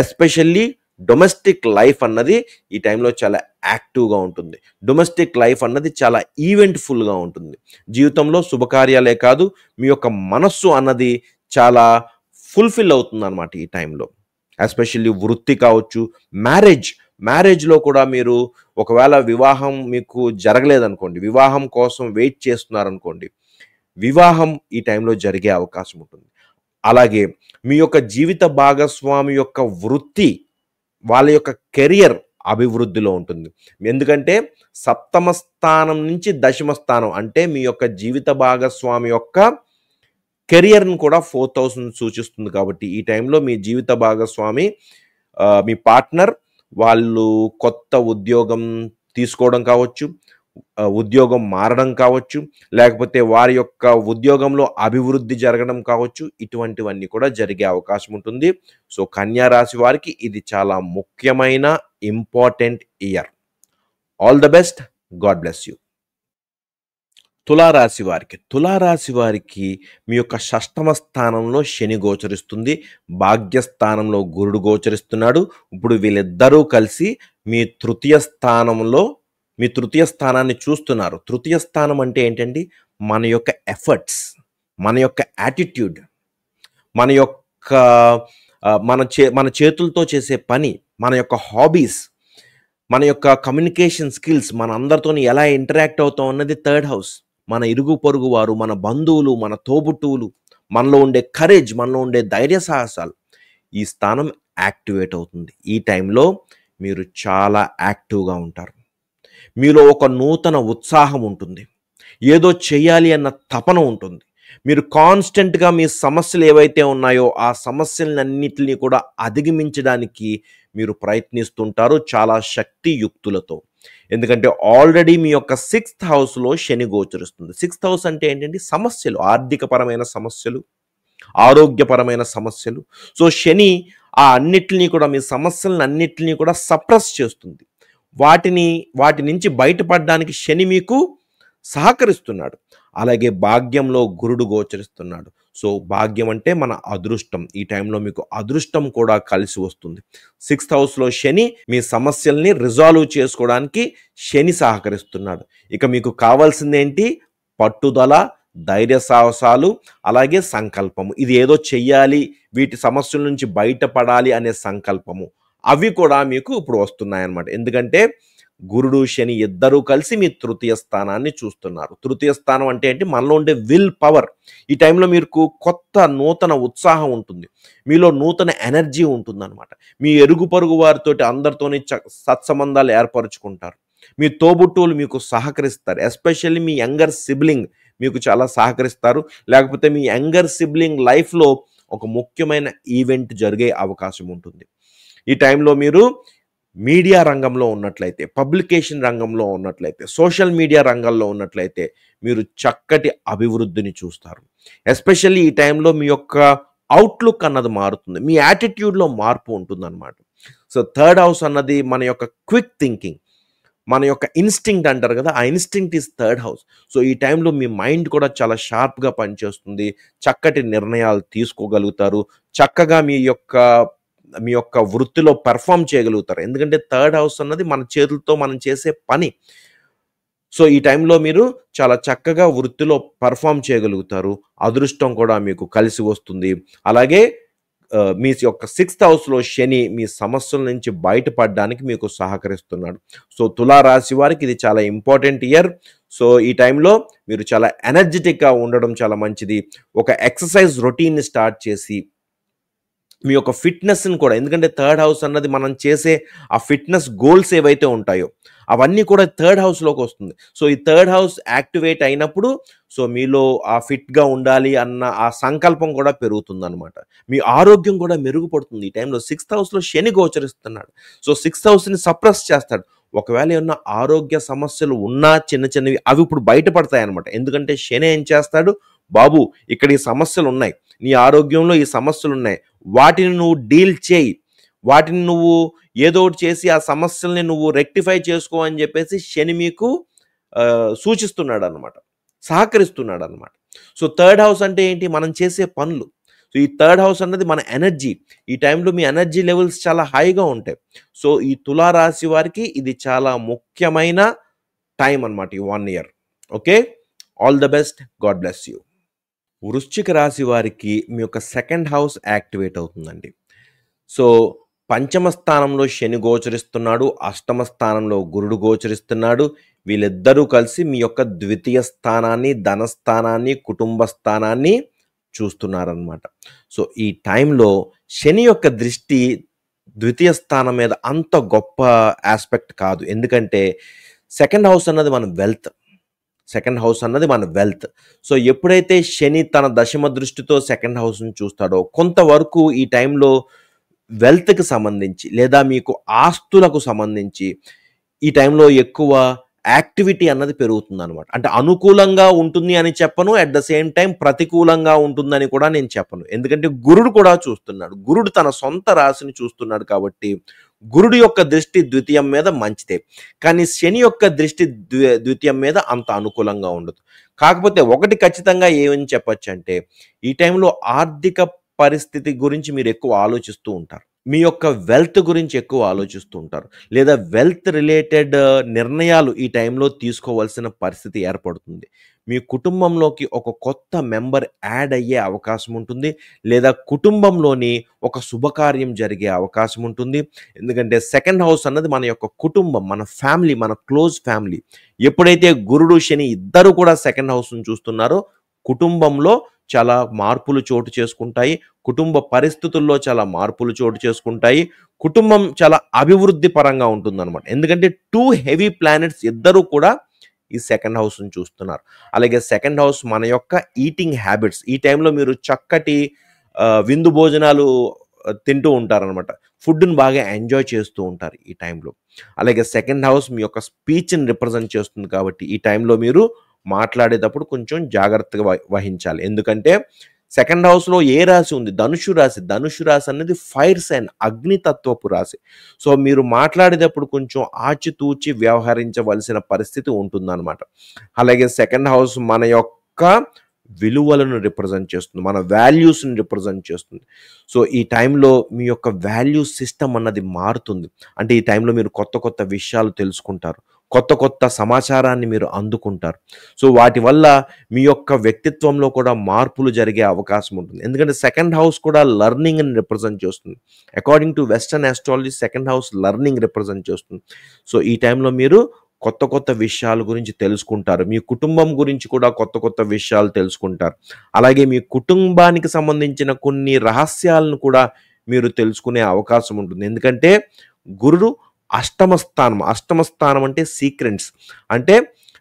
Speaker 1: ఎస్పెషల్లీ డొమెస్టిక్ లైఫ్ అన్నది ఈ టైంలో చాలా యాక్టివ్గా ఉంటుంది. డొమెస్టిక్ లైఫ్ అన్నది చాలా ఈవెంట్ఫుల్గా ఉంటుంది. జీవితంలో శుభకార్యాలే కాదు, మీ యొక్క మనస్సు అన్నది చాలా ఫుల్ఫిల్ అవుతుంది అన్నమాట ఈ టైంలో. ఎస్పెషల్లీ వృత్తి కావచ్చు, మ్యారేజ్లో కూడా మీరు ఒకవేళ వివాహం మీకు జరగలేదనుకోండి, వివాహం కోసం వెయిట్ చేస్తున్నారనుకోండి, వివాహం ఈ టైంలో జరిగే అవకాశం ఉంటుంది. అలాగే మీ యొక్క జీవిత భాగస్వామి యొక్క వృత్తి, వాళ్ళ యొక్క కెరియర్ అభివృద్ధిలో ఉంటుంది. ఎందుకంటే సప్తమ స్థానం నుంచి దశమ స్థానం అంటే మీ యొక్క జీవిత భాగస్వామి యొక్క కెరియర్ని కూడా 4th హౌస్ని సూచిస్తుంది. కాబట్టి ఈ టైంలో మీ జీవిత భాగస్వామి, మీ పార్ట్నర్ వాళ్ళు కొత్త ఉద్యోగం తీసుకోవడం కావచ్చు, ఉద్యోగం మారడం కావచ్చు, లేకపోతే వారి యొక్క ఉద్యోగంలో అభివృద్ధి జరగడం కావచ్చు, ఇటువంటివన్నీ కూడా జరిగే అవకాశం ఉంటుంది. సో కన్యా రాశి వారికి ఇది చాలా ముఖ్యమైన important year. All the best. God bless you. తులారాశి వారికి మీ యొక్క షష్టమ స్థానంలో శని గోచరిస్తుంది, భాగ్యస్థానంలో గురుడు గోచరిస్తున్నాడు. ఇప్పుడు వీళ్ళిద్దరూ కలిసి మీ తృతీయ స్థానాన్ని చూస్తున్నారు. తృతీయ స్థానం అంటే ఏంటండి? మన యొక్క ఎఫర్ట్స్, మన యొక్క యాటిట్యూడ్, మన యొక్క మన చేతులతో చేసే పని, మన యొక్క హాబీస్, మన యొక్క కమ్యూనికేషన్ స్కిల్స్, మన అందరితో ఎలా ఇంటరాక్ట్ అవుతాం అన్నది థర్డ్ హౌస్. మన ఇరుగు పొరుగు వారు, మన బంధువులు, మన తోబుట్టువులు, మనలో ఉండే కరేజ్, మనలో ఉండే ధైర్య సాహసాలు, ఈ స్థానం యాక్టివేట్ అవుతుంది. ఈ టైంలో మీరు చాలా యాక్టివ్గా ఉంటారు. మీలో ఒక నూతన ఉత్సాహం ఉంటుంది, ఏదో చేయాలి అన్న తపన ఉంటుంది. మీరు కాన్స్టెంట్గా మీ సమస్యలు ఏవైతే ఉన్నాయో ఆ సమస్యలన్నింటినీ కూడా అధిగమించడానికి మీరు ప్రయత్నిస్తుంటారు చాలా శక్తియుక్తులతో. ఎందుకంటే ఆల్రెడీ మీ యొక్క 6th హౌస్లో శని గోచరిస్తుంది. 6th హౌస్ అంటే ఏంటంటే సమస్యలు, ఆర్థికపరమైన సమస్యలు, ఆరోగ్యపరమైన సమస్యలు. సో శని అన్నిటినీ కూడా, మీ సమస్యలను అన్నిటినీ కూడా సప్రెస్ చేస్తుంది. వాటి నుంచి బయటపడడానికి శని మీకు సహకరిస్తున్నాడు. అలాగే భాగ్యంలో గురుడు గోచరిస్తున్నాడు. సో భాగ్యం అంటే మన అదృష్టం. ఈ టైంలో మీకు అదృష్టం కూడా కలిసి వస్తుంది. 6th హౌస్లో శని మీ సమస్యల్ని రిజాల్వ్ చేసుకోవడానికి శని సహకరిస్తున్నాడు. ఇక మీకు కావాల్సిందేంటి? పట్టుదల, ధైర్య సాహసాలు, అలాగే సంకల్పము. ఇది ఏదో చెయ్యాలి, వీటి సమస్యల నుంచి బయటపడాలి అనే సంకల్పము, అవి కూడా మీకు ఇప్పుడు వస్తున్నాయన్నమాట. ఎందుకంటే గురుడు శని ఇద్దరూ కలిసి మీ తృతీయ స్థానాన్ని చూస్తున్నారు. తృతీయ స్థానం అంటే ఏంటి? మనలో ఉండే విల్ పవర్. ఈ టైంలో మీకు నూతన ఉత్సాహం ఉంటుంది, మీలో నూతన ఎనర్జీ ఉంటుందన్నమాట. మీ ఎరుగు పొరుగు వారితోటి అందరితోని సత్సంబంధాలు ఏర్పరచుకుంటారు. మీ తోబుట్టువులు మీకు సహకరిస్తారు. ఎస్పెషల్లీ మీ యంగర్ సిబ్లింగ్ మీకు చాలా సహకరిస్తారు. లేకపోతే మీ యంగర్ సిబ్లింగ్ లైఫ్లో ఒక ముఖ్యమైన ఈవెంట్ జరిగే అవకాశం ఉంటుంది. ఈ టైంలో మీరు మీడియా రంగంలో ఉన్నట్లయితే, పబ్లికేషన్ రంగంలో ఉన్నట్లయితే, సోషల్ మీడియా రంగంలో ఉన్నట్లయితే మీరు చక్కటి అభివృద్ధిని చూస్తారు. ఎస్పెషల్లీ ఈ టైంలో మీ యొక్క అవుట్లుక్ అన్నది మారుతుంది, మీ యాటిట్యూడ్లో మార్పు ఉంటుందన్నమాట. సో థర్డ్ హౌస్ అన్నది మన యొక్క క్విక్ థింకింగ్, మన యొక్క ఇన్స్టింక్ట్ అంటారు కదా, ఆ instinct is third house. So ఈ టైంలో మీ మైండ్ కూడా చాలా షార్ప్గా పనిచేస్తుంది, చక్కటి నిర్ణయాలు తీసుకోగలుగుతారు, చక్కగా మీ యొక్క వృత్తిలో పెర్ఫామ్ చేయగలుగుతారు. ఎందుకంటే థర్డ్ హౌస్ అన్నది మన చేతులతో మనం చేసే పని. సో ఈ టైంలో మీరు చాలా చక్కగా వృత్తిలో పెర్ఫామ్ చేయగలుగుతారు. అదృష్టం కూడా మీకు కలిసి వస్తుంది. అలాగే మీ యొక్క 6th హౌస్లో శని మీ సమస్యల నుంచి బయటపడడానికి మీకు సహకరిస్తున్నాడు. సో తులారాశి వారికి ఇది చాలా ఇంపార్టెంట్ ఇయర్. సో ఈ టైంలో మీరు చాలా ఎనర్జెటిక్గా ఉండడం చాలా మంచిది. ఒక ఎక్సర్సైజ్ రొటీన్ని స్టార్ట్ చేసి మీ యొక్క ఫిట్నెస్ని కూడా, ఎందుకంటే థర్డ్ హౌస్ అన్నది మనం చేసే ఆ ఫిట్నెస్ గోల్స్ ఏవైతే ఉంటాయో అవన్నీ కూడా థర్డ్ హౌస్లోకి వస్తుంది. సో ఈ థర్డ్ హౌస్ యాక్టివేట్ అయినప్పుడు సో మీలో ఆ ఫిట్గా ఉండాలి అన్న ఆ సంకల్పం కూడా పెరుగుతుంది అనమాట. మీ ఆరోగ్యం కూడా మెరుగుపడుతుంది. ఈ టైంలో 6th హౌస్లో శని గోచరిస్తున్నాడు. సో 6th హౌస్ని సప్రెస్ చేస్తాడు. ఒకవేళ ఏమన్నా ఆరోగ్య సమస్యలు ఉన్నా చిన్నవి అవి ఇప్పుడు బయటపడతాయి అనమాట. ఎందుకంటే శని ఏం చేస్తాడు? బాబు ఇక్కడ ఈ సమస్యలు ఉన్నాయి, నీ ఆరోగ్యంలో ఈ సమస్యలు ఉన్నాయి, వాటిని నువ్వు డీల్ చేయి, వాటిని నువ్వు ఏదో ఒకటి చేసి ఆ సమస్యల్ని నువ్వు రెక్టిఫై చేసుకో అని చెప్పేసి శని మీకు సూచిస్తున్నాడు అనమాట, సహకరిస్తున్నాడు అనమాట. సో థర్డ్ హౌస్ అంటే ఏంటి? మనం చేసే పనులు. సో ఈ థర్డ్ హౌస్ అన్నది మన ఎనర్జీ. ఈ టైంలో మీ ఎనర్జీ లెవెల్స్ చాలా హైగా ఉంటాయి. సో ఈ తులారాశి వారికి ఇది చాలా ముఖ్యమైన టైం అనమాట, ఈ 1 year. Okay, all the best. God bless you. వృశ్చిక రాశి వారికి మీ యొక్క 2nd హౌస్ యాక్టివేట్ అవుతుందండి. సో పంచమ స్థానంలో శని గోచరిస్తున్నాడు, అష్టమ స్థానంలో గురుడు గోచరిస్తున్నాడు. వీళ్ళిద్దరూ కలిసి మీ యొక్క ద్వితీయ స్థానాన్ని, ధనస్థానాన్ని, కుటుంబ స్థానాన్ని చూస్తున్నారనమాట. సో ఈ టైంలో శని యొక్క దృష్టి ద్వితీయ స్థానం మీద అంత గొప్ప ఆస్పెక్ట్ కాదు. ఎందుకంటే 2nd హౌస్ అన్నది మన వెల్త్. 2nd హౌస్ అన్నది మన వెల్త్. సో ఎప్పుడైతే శని తన దశమ దృష్టితో 2nd హౌస్ని చూస్తాడో కొంతవరకు ఈ టైంలో వెల్త్కి సంబంధించి లేదా మీకు ఆస్తులకు సంబంధించి ఈ టైంలో ఎక్కువ యాక్టివిటీ అన్నది పెరుగుతుందనమాట. అంటే అనుకూలంగా ఉంటుంది అని చెప్పను. అట్ ద సేమ్ టైం ప్రతికూలంగా ఉంటుందని కూడా నేను చెప్పను. ఎందుకంటే గురుడు కూడా చూస్తున్నాడు. గురుడు తన సొంత రాశిని చూస్తున్నాడు కాబట్టి గురుడు యొక్క దృష్టి ద్వితీయం మీద మంచిదే. కానీ శని యొక్క దృష్టి ద్వితీయం మీద అంత అనుకూలంగా ఉండదు. కాకపోతే ఒకటి ఖచ్చితంగా ఏమని చెప్పొచ్చంటే ఈ టైంలో ఆర్థిక పరిస్థితి గురించి మీరు ఎక్కువ ఆలోచిస్తూ ఉంటారు. మీ యొక్క వెల్త్ గురించి ఎక్కువ ఆలోచిస్తూ ఉంటారు. లేదా వెల్త్ రిలేటెడ్ నిర్ణయాలు ఈ టైంలో తీసుకోవాల్సిన పరిస్థితి ఏర్పడుతుంది. మీ కుటుంబంలోకి ఒక కొత్త మెంబర్ యాడ్ అయ్యే అవకాశం ఉంటుంది. లేదా కుటుంబంలోని ఒక శుభకార్యం జరిగే అవకాశం ఉంటుంది. ఎందుకంటే సెకండ్ హౌస్ అన్నది మన యొక్క కుటుంబం, మన ఫ్యామిలీ, మన క్లోజ్ ఫ్యామిలీ. ఎప్పుడైతే గురుడు, శని ఇద్దరు కూడా సెకండ్ హౌస్‌ని చూస్తున్నారో కుటుంబంలో చాలా మార్పులు చోటు చేసుకుంటాయి. కుటుంబ పరిస్థితుల్లో చాలా మార్పులు చోటు చేసుకుంటాయి. కుటుంబం చాలా అభివృద్ధి పరంగా ఉంటుందన్నమాట. ఎందుకంటే 2 హెవీ ప్లానెట్స్ ఇద్దరూ కూడా ఈ సెకండ్ హౌస్‌ని చూస్తున్నారు. అలాగే సెకండ్ హౌస్ మన యొక్క ఈటింగ్ హ్యాబిట్స్. ఈ టైంలో మీరు చక్కటి విందు భోజనాలు తింటూ ఉంటారనమాట. ఫుడ్‌ని బాగా ఎంజాయ్ చేస్తూ ఉంటారు ఈ టైంలో. అలాగే సెకండ్ హౌస్ మీ యొక్క స్పీచ్‌ని రిప్రజెంట్ చేస్తుంది కాబట్టి ఈ టైంలో మీరు మాట్లాడేటప్పుడు కొంచెం జాగ్రత్తగా వహించాలి. ఎందుకంటే సెకండ్ హౌస్‌లో ఏ రాశి ఉంది? ధనుస్సు రాశి. ధనుస్సు రాశి అనేది ఫైర్ సైన్, అగ్నితత్వపు రాశి. సో మీరు మాట్లాడేటప్పుడు కొంచెం ఆచితూచి వ్యవహరించవలసిన పరిస్థితి ఉంటుందన్నమాట. అలాగే సెకండ్ హౌస్ మన యొక్క విలువలను రిప్రజెంట్ చేస్తుంది. మన వాల్యూస్‌ని రిప్రజెంట్ చేస్తుంది. సో ఈ టైంలో మీ యొక్క వాల్యూ సిస్టమ్ అన్నది మారుతుంది. అంటే ఈ టైంలో మీరు కొత్త కొత్త విషయాలు తెలుసుకుంటారు. కొత్త కొత్త సమాచారాన్ని మీరు అందుకుంటారు. సో వాటి వల్ల మీ యొక్క వ్యక్తిత్వంలో కూడా మార్పులు జరిగే అవకాశం ఉంటుంది. ఎందుకంటే సెకండ్ హౌస్ కూడా లెర్నింగ్‌ని రిప్రజెంట్ చేస్తుంది. According to western astrology second house learning represent చేస్తుంది. సో ఈ టైంలో మీరు కొత్త కొత్త విషయాల గురించి తెలుసుకుంటారు. మీ కుటుంబం గురించి కూడా కొత్త కొత్త విషయాలు తెలుసుకుంటారు. అలాగే మీ కుటుంబానికి సంబంధించిన కొన్ని రహస్యాలను కూడా మీరు తెలుసుకునే అవకాశం ఉంటుంది. ఎందుకంటే గురుడు అష్టమ స్థానం. అష్టమ స్థానం అంటే సీక్రెట్స్. అంటే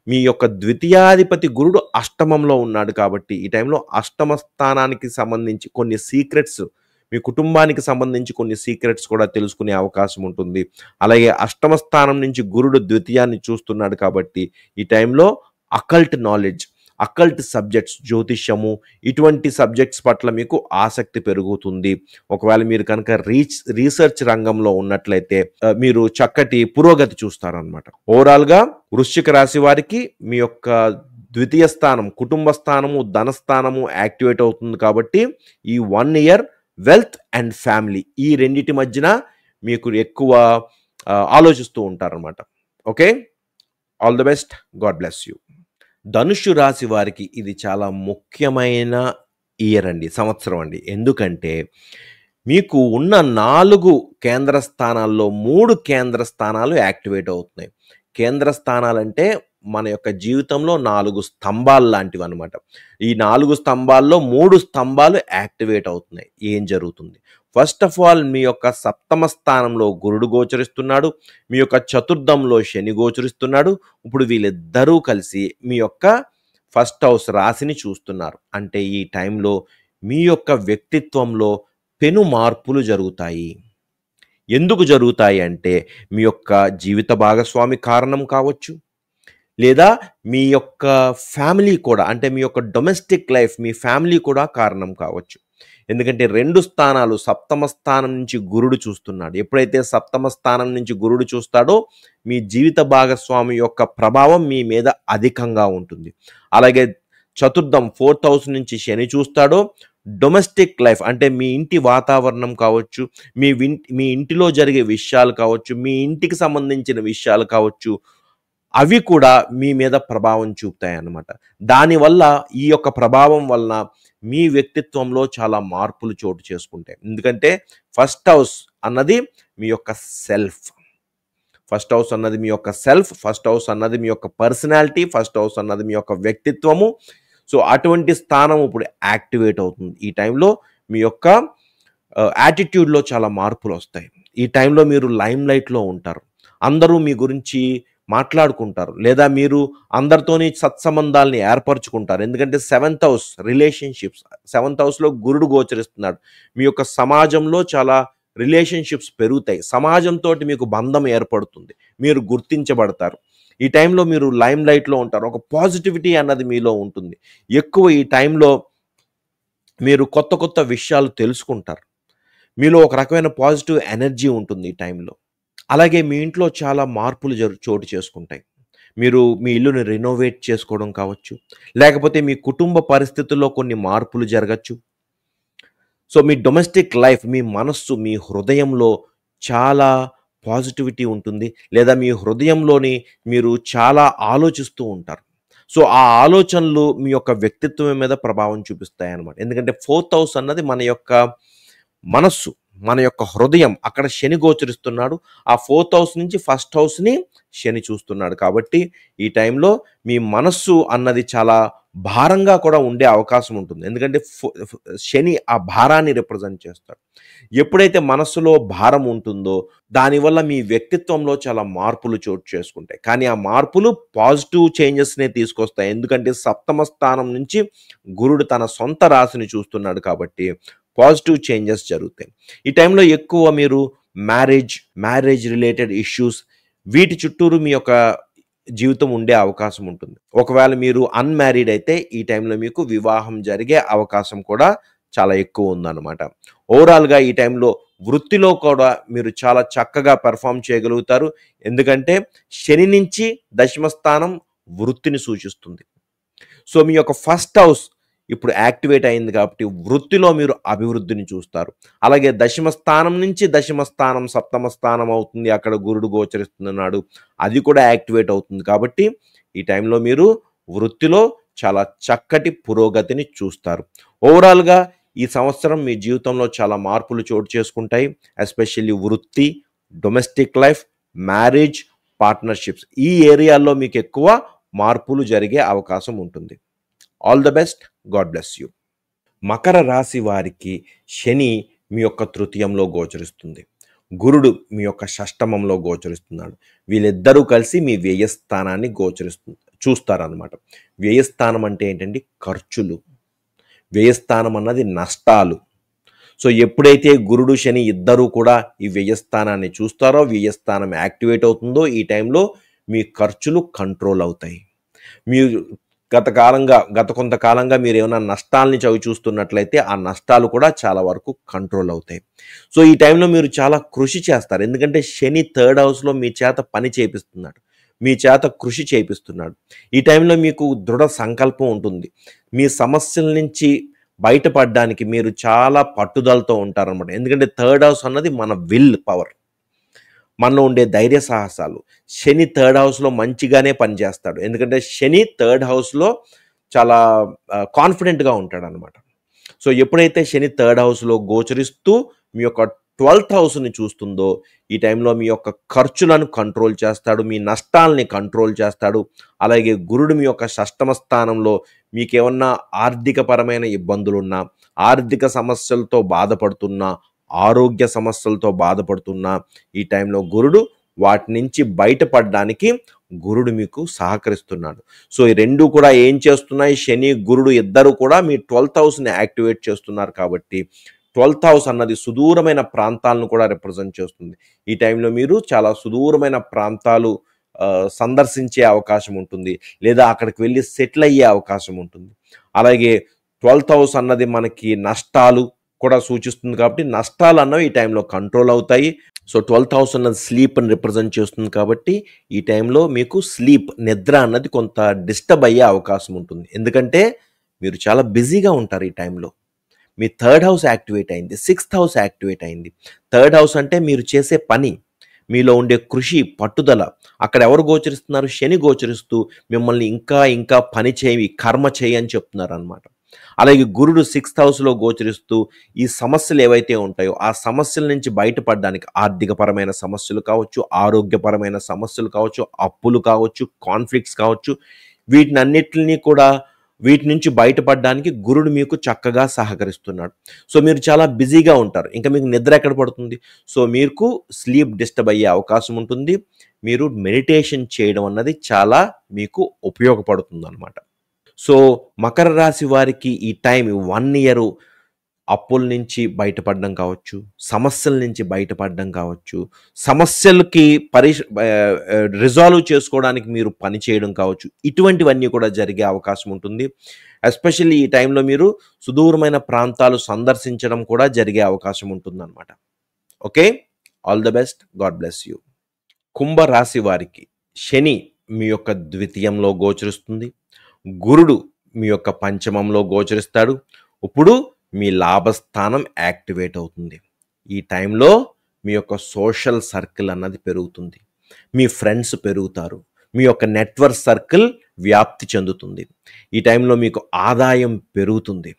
Speaker 1: మీ యొక్క ద్వితీయాధిపతి గురుడు అష్టమంలో ఉన్నాడు కాబట్టి ఈ టైంలో అష్టమ స్థానానికి సంబంధించి కొన్ని సీక్రెట్స్, మీ కుటుంబానికి సంబంధించి కొన్ని సీక్రెట్స్ కూడా తెలుసుకునే అవకాశం ఉంటుంది. అలాగే అష్టమ స్థానం నుంచి గురుడు ద్వితీయాన్ని చూస్తున్నాడు కాబట్టి ఈ టైంలో అకల్ట్ నాలెడ్జ్, అకల్ట్ సబ్జెక్ట్స్, జ్యోతిష్యము ఇటువంటి సబ్జెక్ట్స్ పట్ల మీకు ఆసక్తి పెరుగుతుంది. ఒకవేళ మీరు కనుక రీసెర్చ్ రంగంలో ఉన్నట్లయితే మీరు చక్కటి పురోగతి చూస్తారనమాట. ఓవరాల్గా వృశ్చిక రాశి వారికి మీ యొక్క ద్వితీయ స్థానం, కుటుంబ స్థానము, ధనస్థానము యాక్టివేట్ అవుతుంది కాబట్టి ఈ 1 ఇయర్ వెల్త్ అండ్ ఫ్యామిలీ ఈ రెండిటి మధ్యన మీకు ఎక్కువ ఆలోచిస్తూ ఉంటారనమాట. Okay, all the best, God bless you. ధనుస్సు రాశి వారికి ఇది చాలా ముఖ్యమైన ఇయర్ అండి, సంవత్సరం అండి. ఎందుకంటే మీకు ఉన్న 4 కేంద్ర స్థానాల్లో 3 కేంద్ర స్థానాలు యాక్టివేట్ అవుతున్నాయి. కేంద్ర స్థానాలంటే మన యొక్క జీవితంలో 4 స్తంభాలు లాంటివి అనమాట. ఈ 4 స్తంభాల్లో 3 స్తంభాలు యాక్టివేట్ అవుతున్నాయి. ఏం జరుగుతుంది? ఫస్ట్ ఆఫ్ ఆల్ మీ యొక్క సప్తమ స్థానంలో గురుడు గోచరిస్తున్నాడు. మీ యొక్క చతుర్థంలో శని గోచరిస్తున్నాడు. ఇప్పుడు వీళ్ళిద్దరూ కలిసి మీ యొక్క ఫస్ట్ హౌస్ రాశిని చూస్తున్నారు. అంటే ఈ టైంలో మీ యొక్క వ్యక్తిత్వంలో పెను మార్పులు జరుగుతాయి. ఎందుకు జరుగుతాయి అంటే మీ యొక్క జీవిత భాగస్వామి కారణం కావచ్చు, లేదా మీ యొక్క ఫ్యామిలీ కూడా, అంటే మీ యొక్క డొమెస్టిక్ లైఫ్, మీ ఫ్యామిలీ కూడా కారణం కావచ్చు. ఎందుకంటే 2 స్థానాలు సప్తమ స్థానం నుంచి గురుడు చూస్తున్నాడు. ఎప్పుడైతే సప్తమ స్థానం నుంచి గురుడు చూస్తాడో మీ జీవిత భాగస్వామి యొక్క ప్రభావం మీ మీద అధికంగా ఉంటుంది. అలాగే చతుర్థం 4th హౌస్ నుంచి శని చూస్తాడో డొమెస్టిక్ లైఫ్, అంటే మీ ఇంటి వాతావరణం కావచ్చు, మీ ఇంటిలో జరిగే విషయాలు కావచ్చు, మీ ఇంటికి సంబంధించిన విషయాలు కావచ్చు, అవి కూడా మీ మీద ప్రభావం చూపుతాయి అన్నమాట. దానివల్ల ఈ యొక్క ప్రభావం వలన మీ వ్యక్తిత్వంలో చాలా మార్పులు చోటు చేసుకుంటాయి. ఎందుకంటే ఫస్ట్ హౌస్ అన్నది మీ యొక్క సెల్ఫ్, ఫస్ట్ హౌస్ అన్నది మీ యొక్క సెల్ఫ్, ఫస్ట్ హౌస్ అన్నది మీ యొక్క పర్సనాలిటీ, ఫస్ట్ హౌస్ అన్నది మీ యొక్క వ్యక్తిత్వము. సో అటువంటి స్థానం ఇప్పుడు యాక్టివేట్ అవుతుంది. ఈ టైంలో మీ యొక్క యాటిట్యూడ్లో చాలా మార్పులు వస్తాయి. ఈ టైంలో మీరు లైమ్ లైట్లో ఉంటారు. అందరూ మీ గురించి మాట్లాడుకుంటారు, లేదా మీరు అందరితోని సత్సంబంధాలని ఏర్పరచుకుంటారు. ఎందుకంటే 7th హౌస్ రిలేషన్షిప్స్, 7th హౌస్లో గురుడు గోచరిస్తున్నాడు. మీ యొక్క సమాజంలో చాలా రిలేషన్షిప్స్ పెరుగుతాయి. సమాజంతో మీకు బంధం ఏర్పడుతుంది, మీరు గుర్తించబడతారు. ఈ టైంలో మీరు లైమ్ లైట్‌లో ఉంటారు. ఒక పాజిటివిటీ అన్నది మీలో ఉంటుంది. ఎక్కువ ఈ టైంలో మీరు కొత్త కొత్త విషయాలు తెలుసుకుంటారు. మీలో ఒక రకమైన పాజిటివ్ ఎనర్జీ ఉంటుంది ఈ టైంలో. అలాగే మీ ఇంట్లో చాలా మార్పులు చోటు చేసుకుంటాయి. మీరు మీ ఇల్లుని రెనోవేట్ చేసుకోవడం కావచ్చు, లేకపోతే మీ కుటుంబ పరిస్థితుల్లో కొన్ని మార్పులు జరగచ్చు. సో, మీ డొమెస్టిక్ లైఫ్, మీ మనస్సు, మీ హృదయంలో చాలా పాజిటివిటీ ఉంటుంది. లేదా మీ హృదయంలోని మీరు చాలా ఆలోచిస్తూ ఉంటారు. సో, ఆ ఆలోచనలు మీ యొక్క వ్యక్తిత్వం మీద ప్రభావం చూపిస్తాయన్నమాట. ఎందుకంటే ఫోర్త్ హౌస్ అన్నది మన యొక్క మనస్సు, మన యొక్క హృదయం. అక్కడ శని గోచరిస్తున్నాడు. ఆ ఫోర్త్ హౌస్ నుంచి ఫస్ట్ హౌస్‌ని శని చూస్తున్నాడు. కాబట్టి ఈ టైంలో మీ మనస్సు అన్నది చాలా భారంగా కూడా ఉండే అవకాశం ఉంటుంది. ఎందుకంటే శని ఆ భారాన్ని రిప్రజెంట్ చేస్తాడు. ఎప్పుడైతే మనస్సులో భారం ఉంటుందో దానివల్ల మీ వ్యక్తిత్వంలో చాలా మార్పులు చోటు చేసుకుంటాయి. కానీ ఆ మార్పులు పాజిటివ్ చేంజెస్‌నే తీసుకొస్తాయి. ఎందుకంటే సప్తమ స్థానం నుంచి గురుడు తన సొంత రాశిని చూస్తున్నాడు కాబట్టి పాజిటివ్ చేంజెస్ జరుగుతాయి. ఈ టైంలో ఎక్కువ మీరు మ్యారేజ్ రిలేటెడ్ ఇష్యూస్ వీటి చుట్టూరు మీ యొక్క జీవితం ఉండే అవకాశం ఉంటుంది. ఒకవేళ మీరు అన్‌మ్యారీడ్ అయితే ఈ టైంలో మీకు వివాహం జరిగే అవకాశం కూడా చాలా ఎక్కువ ఉందన్నమాట. ఓవరాల్‌గా ఈ టైంలో వృత్తిలో కూడా మీరు చాలా చక్కగా పెర్ఫార్మ్ చేయగలుగుతారు. ఎందుకంటే శని నుంచి దశమ స్థానం వృత్తిని సూచిస్తుంది. సో, మీ యొక్క ఫస్ట్ హౌస్ ఇప్పుడు యాక్టివేట్ అయింది కాబట్టి వృత్తిలో మీరు అభివృద్ధిని చూస్తారు. అలాగే దశమ స్థానం నుంచి దశమ స్థానం సప్తమ స్థానం అవుతుంది. అక్కడ గురుడు గోచరిస్తున్నాడు. అది కూడా యాక్టివేట్ అవుతుంది. కాబట్టి ఈ టైంలో మీరు వృత్తిలో చాలా చక్కటి పురోగతిని చూస్తారు. ఓవరాల్‌గా ఈ సంవత్సరం మీ జీవితంలో చాలా మార్పులు చోటు చేసుకుంటాయి. ఎస్పెషల్లీ వృత్తి, డొమెస్టిక్ లైఫ్, మ్యారేజ్, పార్ట్నర్‌షిప్స్ ఈ ఏరియాల్లో మీకు ఎక్కువ మార్పులు జరిగే అవకాశం ఉంటుంది. All the best. God bless you. Makar రాశి వారికి శని మీ యొక్క తృతీయంలో గోచరిస్తుంది. గురుడు మీ యొక్క షష్టమంలో గోచరిస్తున్నాడు. వీళ్ళిద్దరూ కలిసి మీ వ్యయస్థానాన్ని చూస్తారనమాట. వ్యయస్థానం అంటే ఏంటంటే ఖర్చులు. వ్యయస్థానం అన్నది నష్టాలు. సో, ఎప్పుడైతే గురుడు శని ఇద్దరూ కూడా ఈ వ్యయస్థానాన్ని చూస్తారో, వ్యయస్థానం యాక్టివేట్ అవుతుందో ఈ టైంలో మీ ఖర్చులు కంట్రోల్ అవుతాయి. మీరు గత కొంతకాలంగా మీరు ఏమైనా నష్టాలని చవి చూస్తున్నట్లయితే ఆ నష్టాలు కూడా చాలా వరకు కంట్రోల్ అవుతాయి. సో, ఈ టైంలో మీరు చాలా కృషి చేస్తారు. ఎందుకంటే శని థర్డ్ హౌస్‌లో మీ చేత పని చేపిస్తున్నాడు. మీ చేత కృషి చేపిస్తున్నాడు. ఈ టైంలో మీకు దృఢ సంకల్పం ఉంటుంది. మీ సమస్యల నుంచి బయటపడడానికి మీరు చాలా పట్టుదలతో ఉంటారనమాట. ఎందుకంటే థర్డ్ హౌస్ అన్నది మన విల్ పవర్. మనలో ఉండే ధైర్య సాహసాలు. శని థర్డ్ హౌస్‌లో మంచిగానే పనిచేస్తాడు. ఎందుకంటే శని థర్డ్ హౌస్‌లో చాలా కాన్ఫిడెంట్‌గా ఉంటాడనమాట. సో, ఎప్పుడైతే శని థర్డ్ హౌస్‌లో గోచరిస్తూ మీ యొక్క 12థ్ హౌస్‌ని చూస్తుందో ఈ టైంలో మీ యొక్క ఖర్చులను కంట్రోల్ చేస్తాడు. మీ నష్టాల్ని కంట్రోల్ చేస్తాడు. అలాగే గురుడు మీ యొక్క షష్టమ స్థానంలో మీకేమన్నా ఆర్థికపరమైన ఇబ్బందులున్నా, ఆర్థిక సమస్యలతో బాధపడుతున్నా, ఆరోగ్య సమస్యలతో బాధపడుతున్నా ఈ టైంలో గురుడు వాటి నుంచి బయటపడడానికి గురుడు మీకు సహకరిస్తున్నాడు. సో, ఈ రెండు కూడా ఏం చేస్తున్నాయి? శని, గురుడు ఇద్దరు కూడా మీ 12థ్ హౌస్‌ని యాక్టివేట్ చేస్తున్నారు కాబట్టి 12థ్ హౌస్ అన్నది సుదూరమైన ప్రాంతాలను కూడా రిప్రజెంట్ చేస్తుంది. ఈ టైంలో మీరు చాలా సుదూరమైన ప్రాంతాలు సందర్శించే అవకాశం ఉంటుంది. లేదా అక్కడికి వెళ్ళి సెటిల్ అయ్యే అవకాశం ఉంటుంది. అలాగే 12థ్ హౌస్ అన్నది మనకి నష్టాలు కూడా సూచిస్తుంది కాబట్టి నష్టాలు అన్నవి ఈ టైంలో కంట్రోల్ అవుతాయి. సో, 12థ్ హౌస్ అన్నది స్లీప్‌ని రిప్రజెంట్ చేస్తుంది కాబట్టి ఈ టైంలో మీకు నిద్ర అన్నది కొంత డిస్టర్బ్ అయ్యే అవకాశం ఉంటుంది. ఎందుకంటే మీరు చాలా బిజీగా ఉంటారు ఈ టైంలో. మీ థర్డ్ హౌస్ యాక్టివేట్ అయింది. సిక్స్త్ హౌస్ యాక్టివేట్ అయింది. థర్డ్ హౌస్ అంటే మీరు చేసే పని, మీలో ఉండే కృషి, పట్టుదల. అక్కడ ఎవరు గోచరిస్తున్నారు? శని గోచరిస్తూ మిమ్మల్ని ఇంకా ఇంకా పని చేయి, కర్మ చేయి అని చెప్తున్నారనమాట. అలాగే గురుడు సిక్స్త్ హౌస్‌లో గోచరిస్తూ ఈ సమస్యలు ఏవైతే ఉంటాయో ఆ సమస్యల నుంచి బయటపడడానికి ఆర్థికపరమైన సమస్యలు కావచ్చు, ఆరోగ్యపరమైన సమస్యలు కావచ్చు, అప్పులు కావచ్చు, కాన్ఫ్లిక్ట్స్ కావచ్చు, వీటి నుంచి బయటపడడానికి గురుడు మీకు చక్కగా సహకరిస్తున్నాడు. సో, మీరు చాలా బిజీగా ఉంటారు. ఇంకా మీకు నిద్ర ఎక్కడ పడుతుంది? సో, మీకు స్లీప్ డిస్టర్బ్ అయ్యే అవకాశం ఉంటుంది. మీరు మెడిటేషన్ చేయడం అన్నది చాలా మీకు ఉపయోగపడుతుందన్నమాట. సో, మకర రాశి వారికి ఈ టైం 1 ఇయర్ అప్పుల నుంచి బయటపడడం కావచ్చు, సమస్యల నుంచి బయటపడడం కావచ్చు, సమస్యలకి రిజాల్వ్ చేసుకోవడానికి మీరు పని చేయడం కావచ్చు. ఇటువంటివన్నీ కూడా జరిగే అవకాశం ఉంటుంది. ఎస్పెషల్లీ ఈ టైంలో మీరు సుదూరమైన ప్రాంతాలు సందర్శించడం కూడా జరిగే అవకాశం ఉంటుందన్నమాట. Okay. All the best. God bless you. కుంభరాశి వారికి శని మీ యొక్క ద్వితీయంలో గోచరిస్తుంది. గురుడు మీ యొక్క పంచమంలో గోచరిస్తాడు. ఇప్పుడు మీ లాభస్థానం యాక్టివేట్ అవుతుంది. ఈ టైంలో మీ యొక్క సోషల్ సర్కిల్ అన్నది పెరుగుతుంది. మీ ఫ్రెండ్స్ పెరుగుతారు. మీ యొక్క నెట్వర్క్ సర్కిల్ వ్యాప్తి చెందుతుంది. ఈ టైంలో మీకు ఆదాయం పెరుగుతుంది.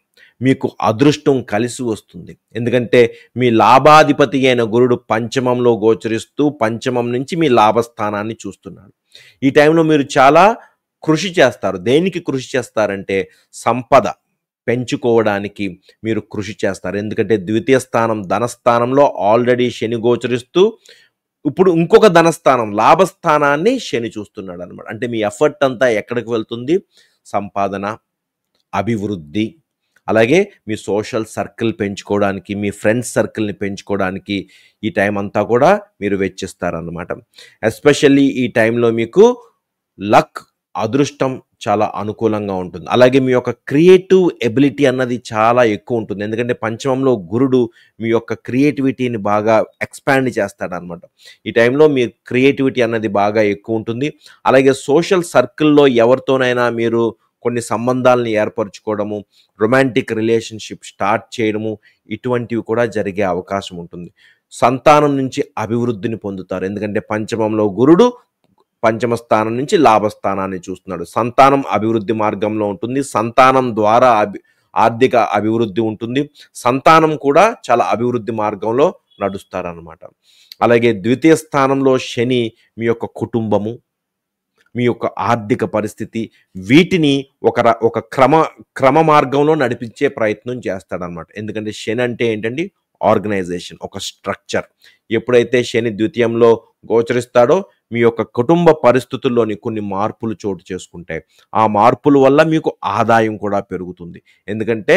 Speaker 1: మీకు అదృష్టం కలిసి వస్తుంది. ఎందుకంటే మీ లాభాధిపతి అయిన గురుడు పంచమంలో గోచరిస్తూ పంచమం నుంచి మీ లాభస్థానాన్ని చూస్తున్నాడు. ఈ టైంలో మీరు చాలా కృషి చేస్తారు. దేనికి కృషి చేస్తారంటే సంపద పెంచుకోవడానికి మీరు కృషి చేస్తారు. ఎందుకంటే ద్వితీయ స్థానం ధనస్థానంలో ఆల్రెడీ శని గోచరిస్తూ ఇప్పుడు ఇంకొక ధనస్థానం లాభస్థానాన్ని శని చూస్తున్నాడు అనమాట. అంటే మీ ఎఫర్ట్ అంతా ఎక్కడికి వెళ్తుంది? సంపాదన, అభివృద్ధి, అలాగే మీ సోషల్ సర్కిల్ పెంచుకోవడానికి, మీ ఫ్రెండ్స్ సర్కిల్ని పెంచుకోవడానికి ఈ టైం అంతా కూడా మీరు వెచ్చిస్తారన్నమాట. ఎస్పెషల్లీ ఈ టైంలో మీకు లక్, అదృష్టం చాలా అనుకూలంగా ఉంటుంది. అలాగే మీ యొక్క క్రియేటివ్ ఎబిలిటీ అన్నది చాలా ఎక్కువ ఉంటుంది. ఎందుకంటే పంచమంలో గురుడు మీ యొక్క క్రియేటివిటీని బాగా ఎక్స్పాండ్ చేస్తాడనమాట. ఈ టైంలో మీ క్రియేటివిటీ అన్నది బాగా ఎక్కువ ఉంటుంది. అలాగే సోషల్ సర్కిల్లో ఎవరితోనైనా మీరు కొన్ని సంబంధాలను ఏర్పరచుకోవడము, రొమాంటిక్ రిలేషన్షిప్ స్టార్ట్ చేయడము, ఇటువంటివి కూడా జరిగే అవకాశం ఉంటుంది. సంతానం నుంచి అభివృద్ధిని పొందుతారు. ఎందుకంటే పంచమంలో గురుడు పంచమ స్థానం నుంచి లాభస్థానాన్ని చూస్తున్నాడు. సంతానం అభివృద్ధి మార్గంలో ఉంటుంది. సంతానం ద్వారా ఆర్థిక అభివృద్ధి ఉంటుంది. సంతానం కూడా చాలా అభివృద్ధి మార్గంలో నడుస్తారనమాట. అలాగే ద్వితీయ స్థానంలో శని మీ యొక్క కుటుంబము, మీ యొక్క ఆర్థిక పరిస్థితి, వీటిని ఒక క్రమ మార్గంలో నడిపించే ప్రయత్నం చేస్తాడనమాట. ఎందుకంటే శని అంటే ఏంటండి? ఆర్గనైజేషన్, ఒక స్ట్రక్చర్. ఎప్పుడైతే శని ద్వితీయంలో గోచరిస్తాడో మీ యొక్క కుటుంబ పరిస్థితుల్లోని కొన్ని మార్పులు చోటు చేసుకుంటాయి. ఆ మార్పుల వల్ల మీకు ఆదాయం కూడా పెరుగుతుంది. ఎందుకంటే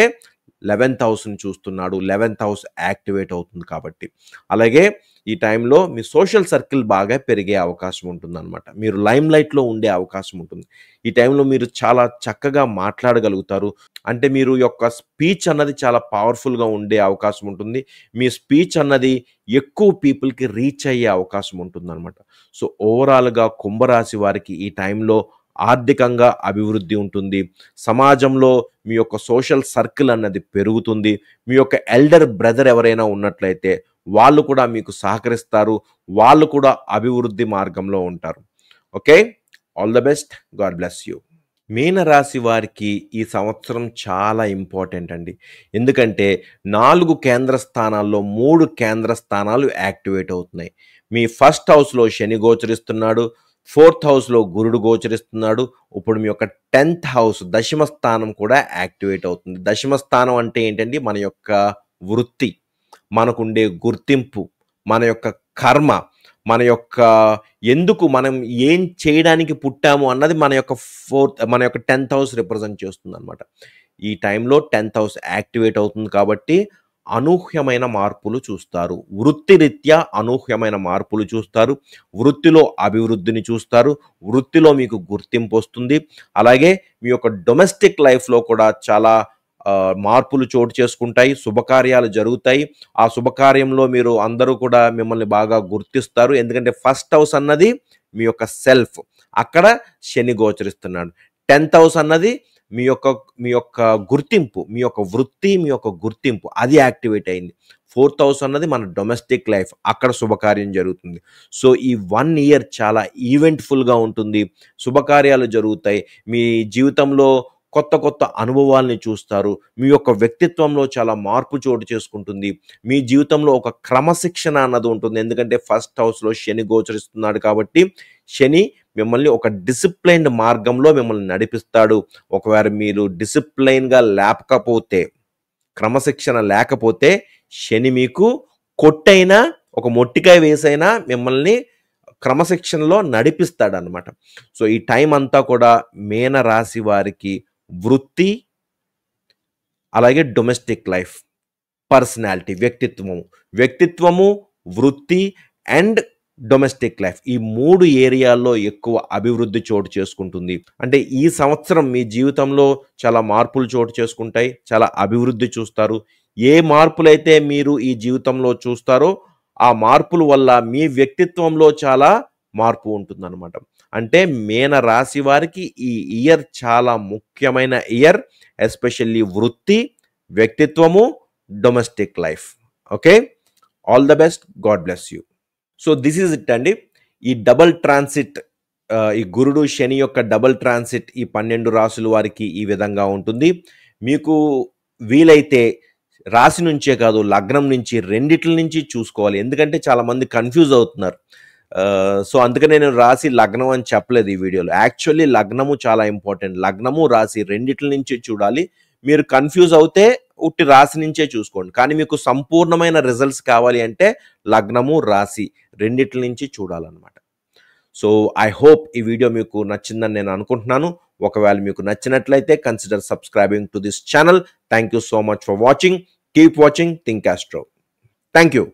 Speaker 1: 11th హౌస్ని చూస్తున్నాడు. 11th హౌస్ యాక్టివేట్ అవుతుంది కాబట్టి. అలాగే ఈ టైంలో మీ సోషల్ సర్కిల్ బాగా పెరిగే అవకాశం ఉంటుందన్నమాట. మీరు లైమ్ లైట్లో ఉండే అవకాశం ఉంటుంది. ఈ టైంలో మీరు చాలా చక్కగా మాట్లాడగలుగుతారు. అంటే మీరు యొక్క స్పీచ్ అన్నది చాలా పవర్ఫుల్గా ఉండే అవకాశం ఉంటుంది. మీ స్పీచ్ అన్నది ఎక్కువ పీపుల్కి రీచ్ అయ్యే అవకాశం ఉంటుందన్నమాట. సో ఓవరాల్గా కుంభరాశి వారికి ఈ టైంలో ఆర్థికంగా అభివృద్ధి ఉంటుంది. సమాజంలో మీ యొక్క సోషల్ సర్కిల్ అన్నది పెరుగుతుంది. మీ యొక్క ఎల్డర్ బ్రదర్ ఎవరైనా ఉన్నట్లయితే వాళ్ళు కూడా మీకు సహకరిస్తారు. వాళ్ళు కూడా అభివృద్ధి మార్గంలో ఉంటారు. Okay. All the best. God bless you. మీనరాశి వారికి ఈ సంవత్సరం చాలా ఇంపార్టెంట్ అండి. ఎందుకంటే 4 కేంద్ర స్థానాల్లో 3 కేంద్ర స్థానాలు యాక్టివేట్ అవుతున్నాయి. మీ ఫస్ట్ హౌస్లో శని గోచరిస్తున్నాడు. 4th హౌస్లో గురుడు గోచరిస్తున్నాడు. ఇప్పుడు మీ యొక్క 10th హౌస్ దశమ స్థానం కూడా యాక్టివేట్ అవుతుంది. దశమ స్థానం అంటే ఏంటండి? మన యొక్క వృత్తి, మనకుండే గుర్తింపు, మన యొక్క కర్మ, మన యొక్క ఎందుకు మనం ఏం చేయడానికి పుట్టాము అన్నది మన యొక్క 10th హౌస్ రిప్రజెంట్ చేస్తుంది అనమాట. ఈ టైంలో 10th హౌస్ యాక్టివేట్ అవుతుంది కాబట్టి అనూహ్యమైన మార్పులు చూస్తారు. వృత్తిరీత్యా అనూహ్యమైన మార్పులు చూస్తారు. వృత్తిలో అభివృద్ధిని చూస్తారు. వృత్తిలో మీకు గుర్తింపు వస్తుంది. అలాగే మీ యొక్క డొమెస్టిక్ లైఫ్లో కూడా చాలా మార్పులు చోటు చేసుకుంటాయి. శుభకార్యాలు జరుగుతాయి. ఆ శుభకార్యంలో మీరు అందరూ కూడా మిమ్మల్ని బాగా గుర్తిస్తారు. ఎందుకంటే ఫస్ట్ హౌస్ అన్నది మీ యొక్క సెల్ఫ్, అక్కడ శని గోచరిస్తున్నాడు. 10th హౌస్ అన్నది మీ యొక్క గుర్తింపు, మీ యొక్క వృత్తి, మీ యొక్క గుర్తింపు అది యాక్టివేట్ అయింది. 4th హౌస్ అన్నది మన డొమెస్టిక్ లైఫ్, అక్కడ శుభకార్యం జరుగుతుంది. సో ఈ 1 ఇయర్ చాలా ఈవెంట్ఫుల్గా ఉంటుంది. శుభకార్యాలు జరుగుతాయి. మీ జీవితంలో కొత్త అనుభవాల్ని చూస్తారు. మీ యొక్క వ్యక్తిత్వంలో చాలా మార్పు చోటు చేసుకుంటుంది. మీ జీవితంలో ఒక క్రమశిక్షణ అన్నది ఉంటుంది. ఎందుకంటే ఫస్ట్ హౌస్లో శని గోచరిస్తున్నాడు కాబట్టి శని మిమ్మల్ని ఒక డిసిప్లైన్డ్ మార్గంలో మిమ్మల్ని నడిపిస్తాడు. ఒకవేళ మీరు డిసిప్లైన్గా లేకపోతే, క్రమశిక్షణ లేకపోతే శని మీకు కొట్టైనా, ఒక మొట్టికాయ వేసైనా మిమ్మల్ని క్రమశిక్షణలో నడిపిస్తాడనమాట. సో ఈ టైం అంతా కూడా మీన రాశి వారికి వృత్తి, అలాగే డొమెస్టిక్ లైఫ్ పర్సనాలిటీ, వ్యక్తిత్వము, వృత్తి అండ్ డొమెస్టిక్ లైఫ్, ఈ 3 ఏరియాల్లో ఎక్కువ అభివృద్ధి చోటు చేసుకుంటుంది. అంటే ఈ సంవత్సరం మీ జీవితంలో చాలా మార్పులు చోటు చేసుకుంటాయి, చాలా అభివృద్ధి చూస్తారు. ఏ మార్పులైతే మీరు ఈ జీవితంలో చూస్తారో ఆ మార్పుల వల్ల మీ వ్యక్తిత్వంలో చాలా మార్పు ఉంటుందన్నమాట. అంటే మీన రాశి వారికి ఈ ఇయర్ చాలా ముఖ్యమైన ఇయర్, ఎస్పెషల్లీ వృత్తి, వ్యక్తిత్వము, domestic life. Okay, all the best, God bless you. So this is it అండి. ఈ డబల్ ట్రాన్సిట్, ఈ గురుడు శని యొక్క డబల్ ట్రాన్సిట్ ఈ 12 రాసుల వారికి ఈ విధంగా ఉంటుంది. మీకు వీలైతే రాశి నుంచే కాదు, లగ్నం నుంచి, రెండిట్ల నుంచి చూసుకోవాలి. ఎందుకంటే చాలామంది కన్ఫ్యూజ్ అవుతున్నారు. సో అందుకనే నేను రాశి లగ్నం అని చెప్పలేదు ఈ వీడియోలో. యాక్చువల్లీ లగ్నము చాలా ఇంపార్టెంట్. లగ్నము రాశి రెండిట్ల నుంచి చూడాలి. మీరు కన్ఫ్యూజ్ అవుతే ఉట్టి రాశి నుంచే చూసుకోండి. కానీ మీకు సంపూర్ణమైన రిజల్ట్స్ కావాలి అంటే లగ్నము, రాశి రెండిట్ల నుంచి చూడాలన్నమాట. సో ఐ హోప్ ఈ వీడియో మీకు నచ్చిందని నేను అనుకుంటున్నాను. ఒకవేళ మీకు నచ్చినట్లయితే consider subscribing to this channel. Thank you so much for watching. Keep watching Think Astro. Thank you.